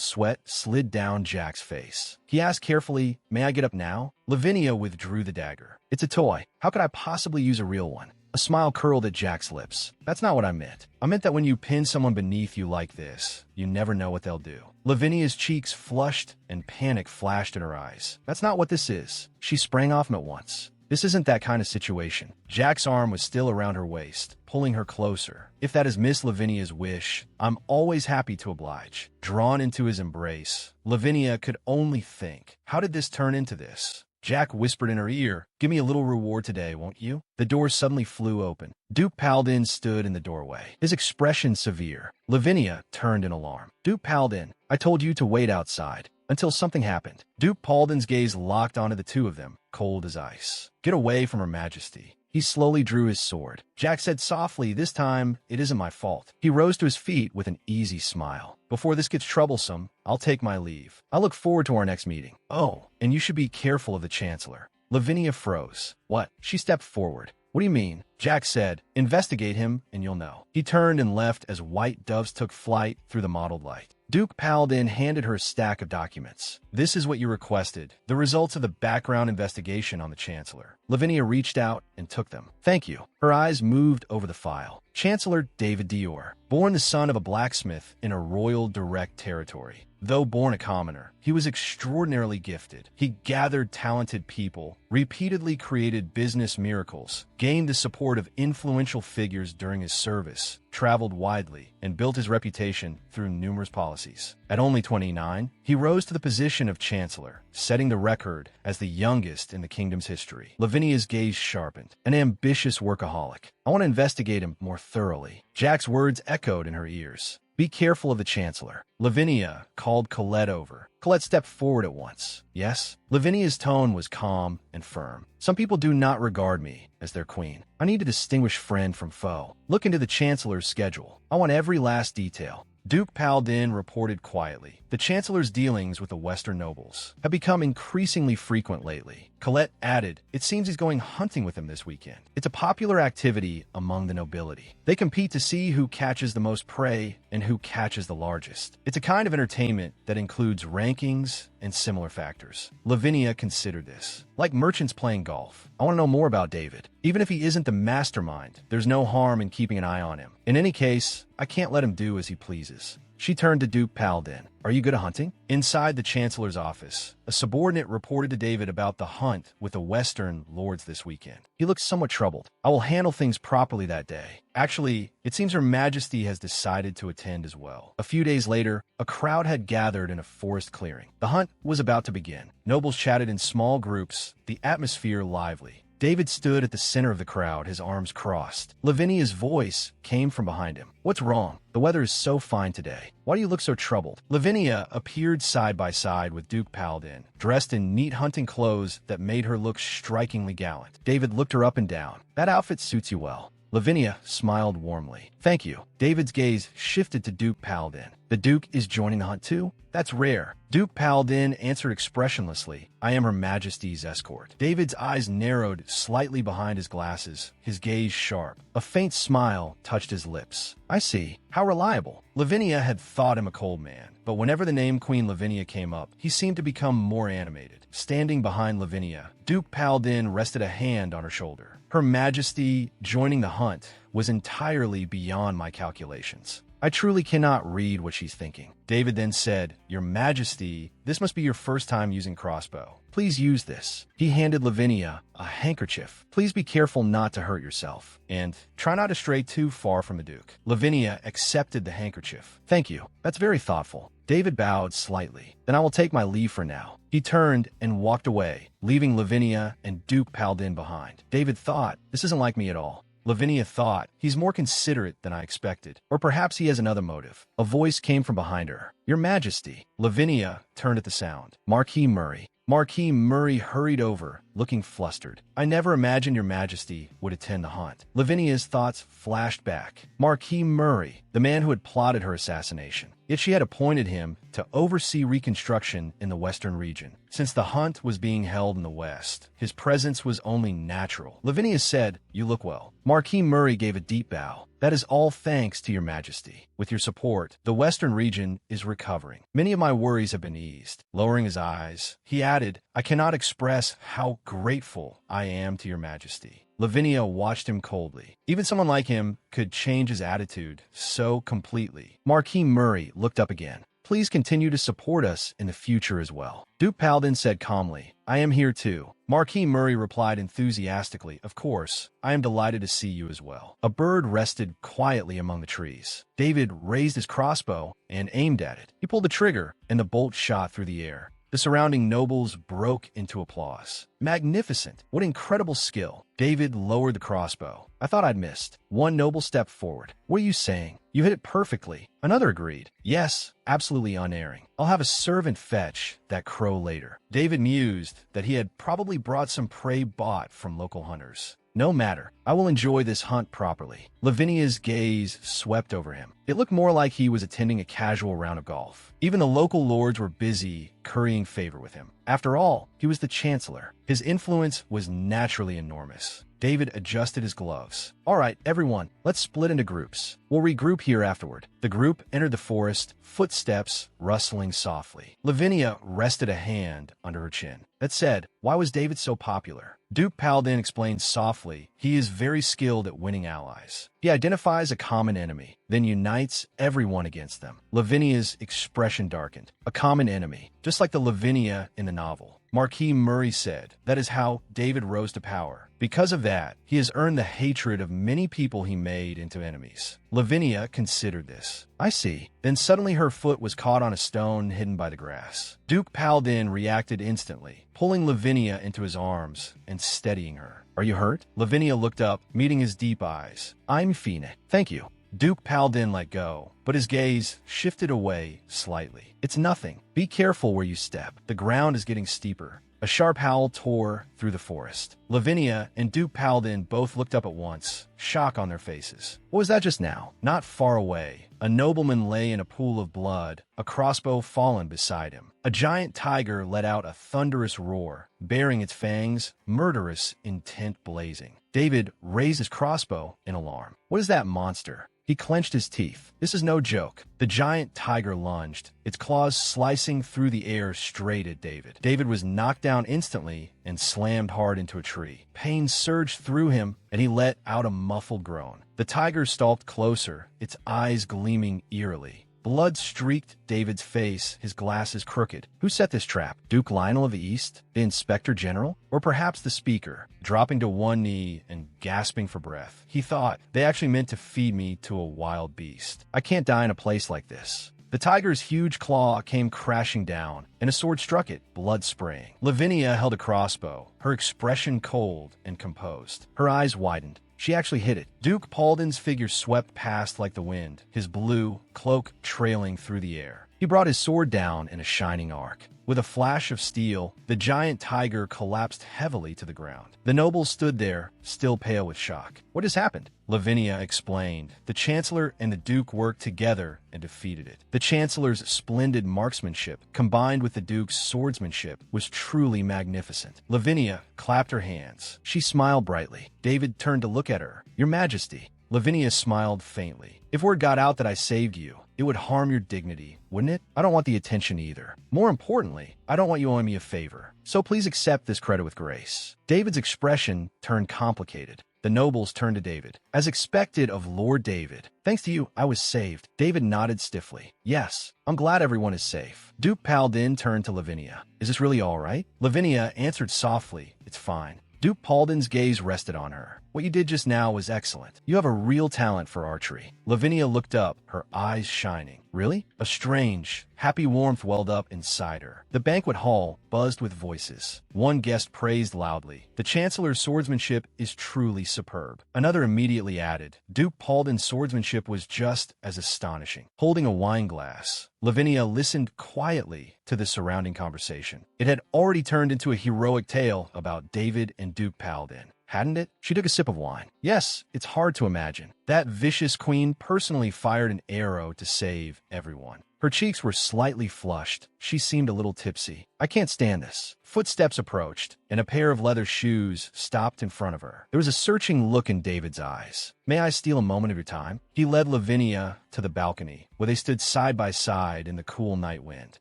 sweat slid down Jack's face. He asked carefully, may I get up now? Lavinia withdrew the dagger. It's a toy. How could I possibly use a real one? A smile curled at Jack's lips. That's not what I meant. I meant that when you pin someone beneath you like this, you never know what they'll do. Lavinia's cheeks flushed and panic flashed in her eyes. That's not what this is. She sprang off him at once. This isn't that kind of situation. Jack's arm was still around her waist, pulling her closer. If that is Miss Lavinia's wish, I'm always happy to oblige. Drawn into his embrace, Lavinia could only think, how did this turn into this? Jack whispered in her ear, give me a little reward today, won't you? The door suddenly flew open. Duke Paladin stood in the doorway, his expression severe. Lavinia turned in alarm. Duke Paladin, I told you to wait outside until something happened. Duke Paladin's gaze locked onto the two of them, cold as ice. Get away from Her Majesty. He slowly drew his sword. Jack said softly, "This time, it isn't my fault." He rose to his feet with an easy smile. "Before this gets troublesome, I'll take my leave. I look forward to our next meeting. Oh, and you should be careful of the Chancellor." Lavinia froze. "What?" She stepped forward. "What do you mean?" Jack said, "Investigate him, and you'll know." He turned and left as white doves took flight through the mottled light. Duke Paladin handed her a stack of documents. "This is what you requested, the results of the background investigation on the Chancellor." Lavinia reached out and took them. "Thank you." Her eyes moved over the file. Chancellor David Dior, born the son of a blacksmith in a royal direct territory. Though born a commoner, he was extraordinarily gifted. He gathered talented people, repeatedly created business miracles, gained the support of influential figures during his service, traveled widely, and built his reputation through numerous policies. At only 29, he rose to the position of Chancellor, setting the record as the youngest in the kingdom's history. Lavinia's gaze sharpened. An ambitious workaholic. "I want to investigate him more thoroughly." Jack's words echoed in her ears. "Be careful of the Chancellor." Lavinia called Colette over. Colette stepped forward at once. "Yes?" Lavinia's tone was calm and firm. "Some people do not regard me as their queen. I need to distinguish friend from foe. Look into the Chancellor's schedule. I want every last detail." Duke Paladin reported quietly. "The Chancellor's dealings with the Western nobles have become increasingly frequent lately." Colette added, "It seems he's going hunting with him this weekend. It's a popular activity among the nobility. They compete to see who catches the most prey and who catches the largest. It's a kind of entertainment that includes rankings and similar factors." Lavinia considered this. "Like merchants playing golf. I want to know more about David. Even if he isn't the mastermind, there's no harm in keeping an eye on him. In any case, I can't let him do as he pleases." She turned to Duke Paladin. "Are you good at hunting?" Inside the Chancellor's office, a subordinate reported to David about the hunt with the Western lords this weekend. He looked somewhat troubled. "I will handle things properly that day. Actually, it seems Her Majesty has decided to attend as well." A few days later, a crowd had gathered in a forest clearing. The hunt was about to begin. Nobles chatted in small groups, the atmosphere lively. David stood at the center of the crowd, his arms crossed. Lavinia's voice came from behind him. "What's wrong? The weather is so fine today. Why do you look so troubled?" Lavinia appeared side by side with Duke Paladin, dressed in neat hunting clothes that made her look strikingly gallant. David looked her up and down. "That outfit suits you well." Lavinia smiled warmly. "Thank you." David's gaze shifted to Duke Paladin. "The Duke is joining the hunt too? That's rare." Duke Paladin answered expressionlessly, "I am Her Majesty's escort." David's eyes narrowed slightly behind his glasses, his gaze sharp. A faint smile touched his lips. "I see. How reliable." Lavinia had thought him a cold man, but whenever the name Queen Lavinia came up, he seemed to become more animated. Standing behind Lavinia, Duke Paladin rested a hand on her shoulder. "Her Majesty joining the hunt was entirely beyond my calculations. I truly cannot read what she's thinking." David then said, "Your Majesty, this must be your first time using crossbow. Please use this." He handed Lavinia a handkerchief. "Please be careful not to hurt yourself, and try not to stray too far from the Duke." Lavinia accepted the handkerchief. "Thank you. That's very thoughtful." David bowed slightly. "Then I will take my leave for now." He turned and walked away, leaving Lavinia and Duke Paladin behind. David thought, "This isn't like me at all." Lavinia thought, "He's more considerate than I expected. Or perhaps he has another motive." A voice came from behind her. "Your Majesty." Lavinia turned at the sound. Marquis Murray. Marquis Murray hurried over, looking flustered. "I never imagined Your Majesty would attend the hunt." Lavinia's thoughts flashed back. Marquis Murray, the man who had plotted her assassination. Yet she had appointed him to oversee reconstruction in the Western region. Since the hunt was being held in the West, his presence was only natural. Lavinia said, "You look well." Marquis Murray gave a deep bow. "That is all thanks to Your Majesty. With your support, the Western region is recovering. Many of my worries have been eased." Lowering his eyes, he added, "I cannot express how grateful I am to Your Majesty." Lavinia watched him coldly. Even someone like him could change his attitude so completely. Marquis Murray looked up again. "Please continue to support us in the future as well." Duke Paladin said calmly, "I am here too." Marquis Murray replied enthusiastically, "Of course, I am delighted to see you as well." A bird rested quietly among the trees. David raised his crossbow and aimed at it. He pulled the trigger, and the bolt shot through the air. The surrounding nobles broke into applause. "Magnificent! What incredible skill!" David lowered the crossbow. "I thought I'd missed." One noble stepped forward. "What are you saying? You hit it perfectly. Another agreed. Yes, absolutely unerring. I'll have a servant fetch that crow later. David mused that he had probably brought some prey bought from local hunters. No matter. I will enjoy this hunt properly. Lavinia's gaze swept over him. It looked more like he was attending a casual round of golf. Even the local lords were busy currying favor with him. After all, he was the chancellor. His influence was naturally enormous. David adjusted his gloves. All right, everyone, let's split into groups. We'll regroup here afterward. The group entered the forest, footsteps rustling softly. Lavinia rested a hand under her chin. That said, why was David so popular? Duke Paladin explained softly, he is very skilled at winning allies. He identifies a common enemy, then unites everyone against them. Lavinia's expression darkened. A common enemy, just like the Lavinia in the novel. Marquis Murray said, that is how David rose to power. Because of that, he has earned the hatred of many people he made into enemies. Lavinia considered this. I see. Then suddenly her foot was caught on a stone hidden by the grass. Duke Paladin reacted instantly, pulling Lavinia into his arms and steadying her. Are you hurt? Lavinia looked up, meeting his deep eyes. I'm fine. Thank you. Duke Paladin let go, but his gaze shifted away slightly. It's nothing. Be careful where you step. The ground is getting steeper. A sharp howl tore through the forest. Lavinia and Duke Paladin both looked up at once, shock on their faces. What was that just now? Not far away, a nobleman lay in a pool of blood, a crossbow fallen beside him. A giant tiger let out a thunderous roar, baring its fangs, murderous intent blazing. David raised his crossbow in alarm. What is that monster? He clenched his teeth. This is no joke. The giant tiger lunged, its claws slicing through the air straight at David. David was knocked down instantly and slammed hard into a tree. Pain surged through him, and he let out a muffled groan. The tiger stalked closer, its eyes gleaming eerily. Blood streaked David's face, his glasses crooked. Who set this trap? Duke Lionel of the East? The Inspector General? Or perhaps the Speaker? Dropping to one knee and gasping for breath. He thought, they actually meant to feed me to a wild beast. I can't die in a place like this. The tiger's huge claw came crashing down, and a sword struck it, blood spraying. Lavinia held a crossbow, her expression cold and composed. Her eyes widened. She actually hit it. Duke Paladin's figure swept past like the wind, his blue cloak trailing through the air. He brought his sword down in a shining arc. With a flash of steel, the giant tiger collapsed heavily to the ground. The nobles stood there, still pale with shock. What has happened? Lavinia explained. The Chancellor and the Duke worked together and defeated it. The Chancellor's splendid marksmanship, combined with the Duke's swordsmanship, was truly magnificent. Lavinia clapped her hands. She smiled brightly. David turned to look at her. Your Majesty. Lavinia smiled faintly. If word got out that I saved you, it would harm your dignity, wouldn't it? I don't want the attention either. More importantly, I don't want you owing me a favor. So please accept this credit with grace. David's expression turned complicated. The nobles turned to David. As expected of Lord David, thanks to you, I was saved. David nodded stiffly. Yes, I'm glad everyone is safe. Duke Paladin turned to Lavinia. Is this really all right? Lavinia answered softly. It's fine. Duke Paladin's gaze rested on her. What you did just now was excellent. You have a real talent for archery. Lavinia looked up, her eyes shining. Really? A strange, happy warmth welled up inside her. The banquet hall buzzed with voices. One guest praised loudly. The Chancellor's swordsmanship is truly superb. Another immediately added. Duke Paladin's swordsmanship was just as astonishing. Holding a wine glass, Lavinia listened quietly to the surrounding conversation. It had already turned into a heroic tale about David and Duke Paladin. Hadn't it? She took a sip of wine. Yes, it's hard to imagine. That vicious queen personally fired an arrow to save everyone. Her cheeks were slightly flushed. She seemed a little tipsy. I can't stand this. Footsteps approached, and a pair of leather shoes stopped in front of her. There was a searching look in David's eyes. May I steal a moment of your time? He led Lavinia to the balcony, where they stood side by side in the cool night wind.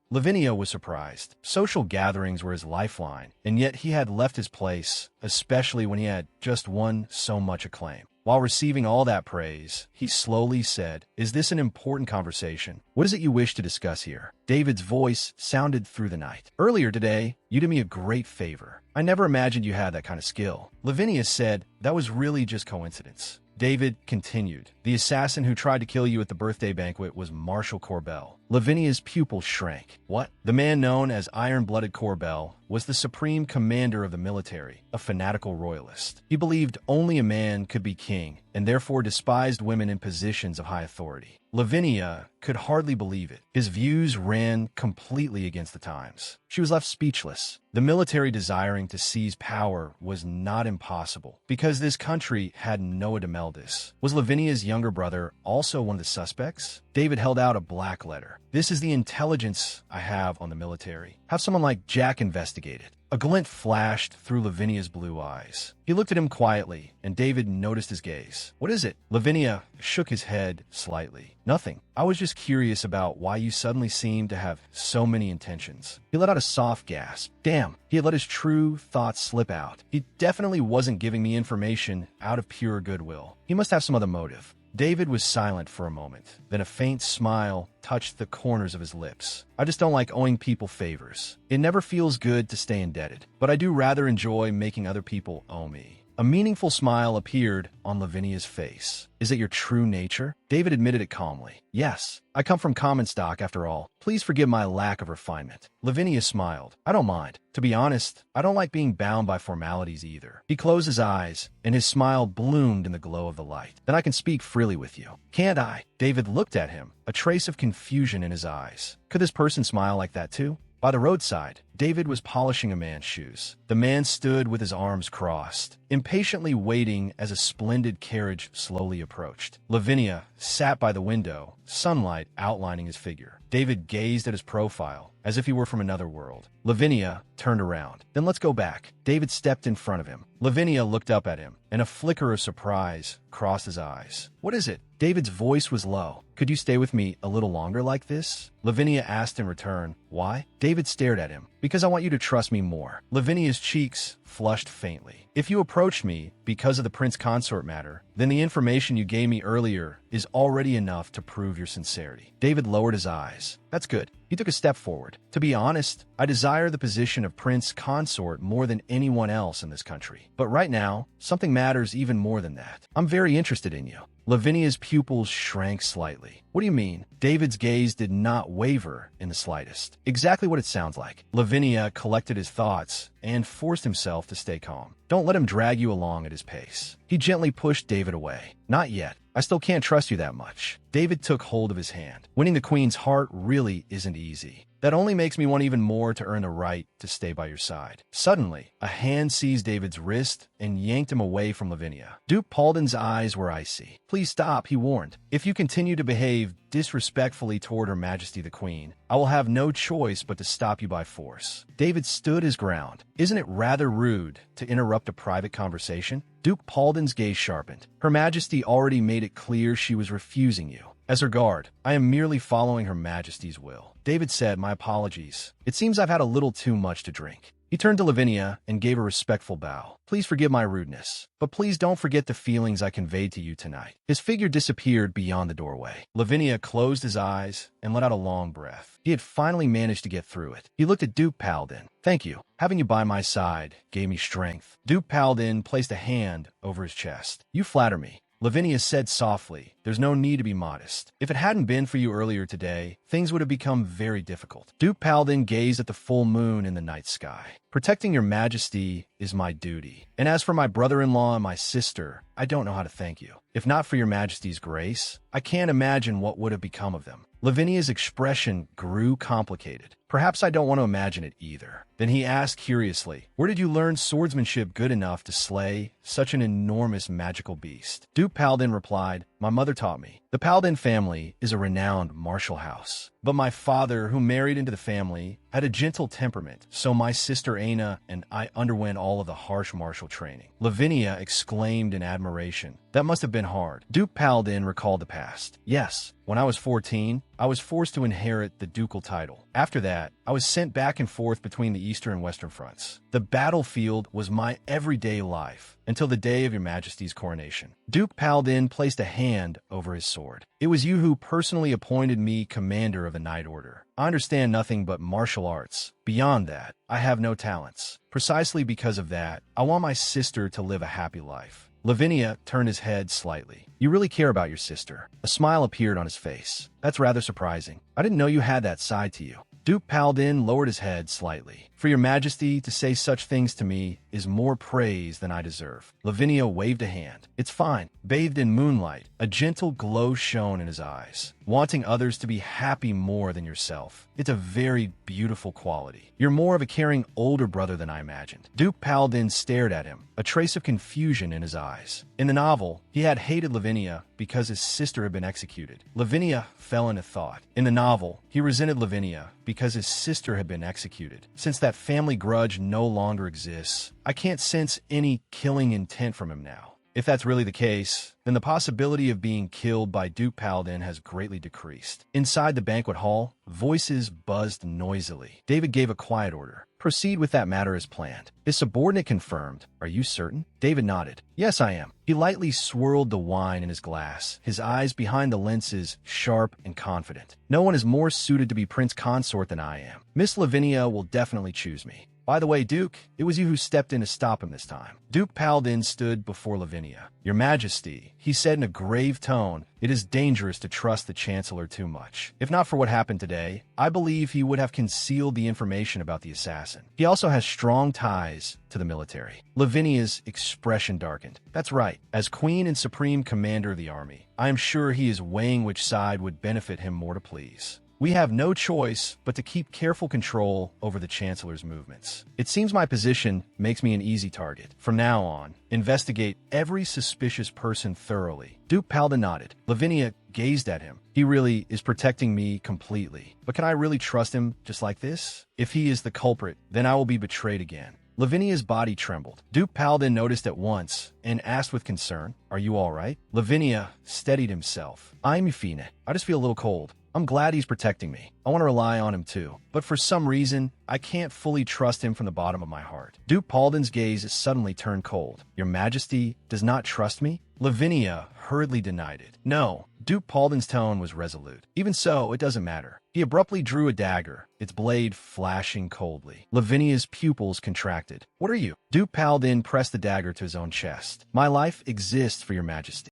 Lavinia was surprised. Social gatherings were his lifeline, and yet he had left his place, especially when he had just won so much acclaim. While receiving all that praise, he slowly said, Is this an important conversation? What is it you wish to discuss here? David's voice sounded through the night. Earlier today, you did me a great favor. I never imagined you had that kind of skill. Lavinia said, That was really just coincidence. David continued, The assassin who tried to kill you at the birthday banquet was Marshal Corbel. Lavinia's pupils shrank. What? The man known as Iron-Blooded Corbel was the supreme commander of the military, a fanatical royalist. He believed only a man could be king, and therefore despised women in positions of high authority. Lavinia could hardly believe it. His views ran completely against the times. She was left speechless. The military desiring to seize power was not impossible, because this country had no Ademeldis. Was Lavinia's younger brother also one of the suspects? David held out a black letter. This is the intelligence I have on the military. Have someone like Jack investigate it. A glint flashed through Lavinia's blue eyes. He looked at him quietly, and David noticed his gaze. What is it? Lavinia shook his head slightly. Nothing. I was just curious about why you suddenly seemed to have so many intentions. He let out a soft gasp. Damn, he had let his true thoughts slip out. He definitely wasn't giving me information out of pure goodwill. He must have some other motive. David was silent for a moment. Then a faint smile touched the corners of his lips. I just don't like owing people favors. It never feels good to stay indebted, but I do rather enjoy making other people owe me. A meaningful smile appeared on Lavinia's face. Is it your true nature? David admitted it calmly. Yes, I come from common stock after all. Please forgive my lack of refinement. Lavinia smiled. I don't mind. To be honest, I don't like being bound by formalities either. He closed his eyes, and his smile bloomed in the glow of the light. Then I can speak freely with you. Can't I? David looked at him, a trace of confusion in his eyes. Could this person smile like that too? By the roadside, David was polishing a man's shoes. The man stood with his arms crossed, impatiently waiting as a splendid carriage slowly approached. Lavinia sat by the window, sunlight outlining his figure. David gazed at his profile, as if he were from another world. Lavinia turned around. Then let's go back. David stepped in front of him. Lavinia looked up at him, and a flicker of surprise crossed his eyes. What is it? David's voice was low. Could you stay with me a little longer like this? Lavinia asked in return. Why? David stared at him. Because I want you to trust me more. Lavinia's cheeks flushed faintly. If you approached me because of the prince consort matter, then the information you gave me earlier is already enough to prove your sincerity. David lowered his eyes. That's good. He took a step forward. To be honest, I desire the position of prince consort more than anyone else in this country. But right now, something matters even more than that. I'm very interested in you. Lavinia's pupils shrank slightly. What do you mean? David's gaze did not waver in the slightest. Exactly what it sounds like. Lavinia collected his thoughts and forced himself to stay calm. Don't let him drag you along at his pace. He gently pushed David away. Not yet. I still can't trust you that much. David took hold of his hand. Winning the queen's heart really isn't easy. That only makes me want even more to earn the right to stay by your side. Suddenly, a hand seized David's wrist and yanked him away from Lavinia. Duke Paulden's eyes were icy. Please stop, he warned. If you continue to behave disrespectfully toward Her Majesty the Queen, I will have no choice but to stop you by force. David stood his ground. Isn't it rather rude to interrupt a private conversation? Duke Paulden's gaze sharpened. Her Majesty already made it clear she was refusing you. As her guard, I am merely following Her Majesty's will. David said, my apologies. It seems I've had a little too much to drink. He turned to Lavinia and gave a respectful bow. Please forgive my rudeness, but please don't forget the feelings I conveyed to you tonight. His figure disappeared beyond the doorway. Lavinia closed his eyes and let out a long breath. He had finally managed to get through it. He looked at Duke Paladin. Thank you. Having you by my side gave me strength. Duke Paladin placed a hand over his chest. You flatter me. Lavinia said softly, there's no need to be modest. If it hadn't been for you earlier today, things would have become very difficult. Duke Paladin gazed at the full moon in the night sky. Protecting your majesty is my duty. And as for my brother-in-law and my sister, I don't know how to thank you. If not for your majesty's grace, I can't imagine what would have become of them. Lavinia's expression grew complicated. Perhaps I don't want to imagine it either. Then he asked curiously, where did you learn swordsmanship good enough to slay such an enormous magical beast? Duke Paladin replied, my mother taught me. The Paladin family is a renowned martial house. But my father, who married into the family, had a gentle temperament, so my sister Aina and I underwent all of the harsh martial training. Lavinia exclaimed in admiration. That must have been hard. Duke Paladin recalled the past. Yes, when I was 14, I was forced to inherit the ducal title. After that, I was sent back and forth between the eastern and western fronts. The battlefield was my everyday life until the day of your majesty's coronation. Duke Paladin placed a hand over his sword. It was you who personally appointed me commander of the Knight Order. I understand nothing but martial arts. Beyond that, I have no talents. Precisely because of that, I want my sister to live a happy life. Lavinia turned his head slightly. You really care about your sister. A smile appeared on his face. That's rather surprising. I didn't know you had that side to you. Duke Paladin lowered his head slightly. For your majesty to say such things to me is more praise than I deserve. Lavinia waved a hand. It's fine. Bathed in moonlight, a gentle glow shone in his eyes. Wanting others to be happy more than yourself. It's a very beautiful quality. You're more of a caring older brother than I imagined. Duke Paladin stared at him, a trace of confusion in his eyes. In the novel, he had hated Lavinia because his sister had been executed. Lavinia fell into thought. In the novel, he resented Lavinia because his sister had been executed. Since that family grudge no longer exists, I can't sense any killing intent from him now. If that's really the case, then the possibility of being killed by Duke Paladin has greatly decreased. Inside the banquet hall, voices buzzed noisily. David gave a quiet order. Proceed with that matter as planned. His subordinate confirmed. Are you certain? David nodded. Yes, I am. He lightly swirled the wine in his glass, his eyes behind the lenses sharp and confident. No one is more suited to be Prince Consort than I am. Miss Lavinia will definitely choose me. By the way, Duke, it was you who stepped in to stop him this time. Duke Paladin stood before Lavinia. Your Majesty, he said in a grave tone, it is dangerous to trust the Chancellor too much. If not for what happened today, I believe he would have concealed the information about the assassin. He also has strong ties to the military. Lavinia's expression darkened. That's right. As Queen and Supreme Commander of the Army, I am sure he is weighing which side would benefit him more to please. We have no choice but to keep careful control over the Chancellor's movements. It seems my position makes me an easy target. From now on, investigate every suspicious person thoroughly. Duke Paladin nodded. Lavinia gazed at him. He really is protecting me completely. But can I really trust him just like this? If he is the culprit, then I will be betrayed again. Lavinia's body trembled. Duke Paladin noticed at once and asked with concern, Are you all right? Lavinia steadied himself. I'm Euphine. I just feel a little cold. I'm glad he's protecting me. I want to rely on him too. But for some reason, I can't fully trust him from the bottom of my heart. Duke Paladin's gaze suddenly turned cold. Your Majesty does not trust me? Lavinia hurriedly denied it. No. Duke Paladin's tone was resolute. Even so, it doesn't matter. He abruptly drew a dagger, its blade flashing coldly. Lavinia's pupils contracted. What are you? Duke Paladin pressed the dagger to his own chest. My life exists for your Majesty.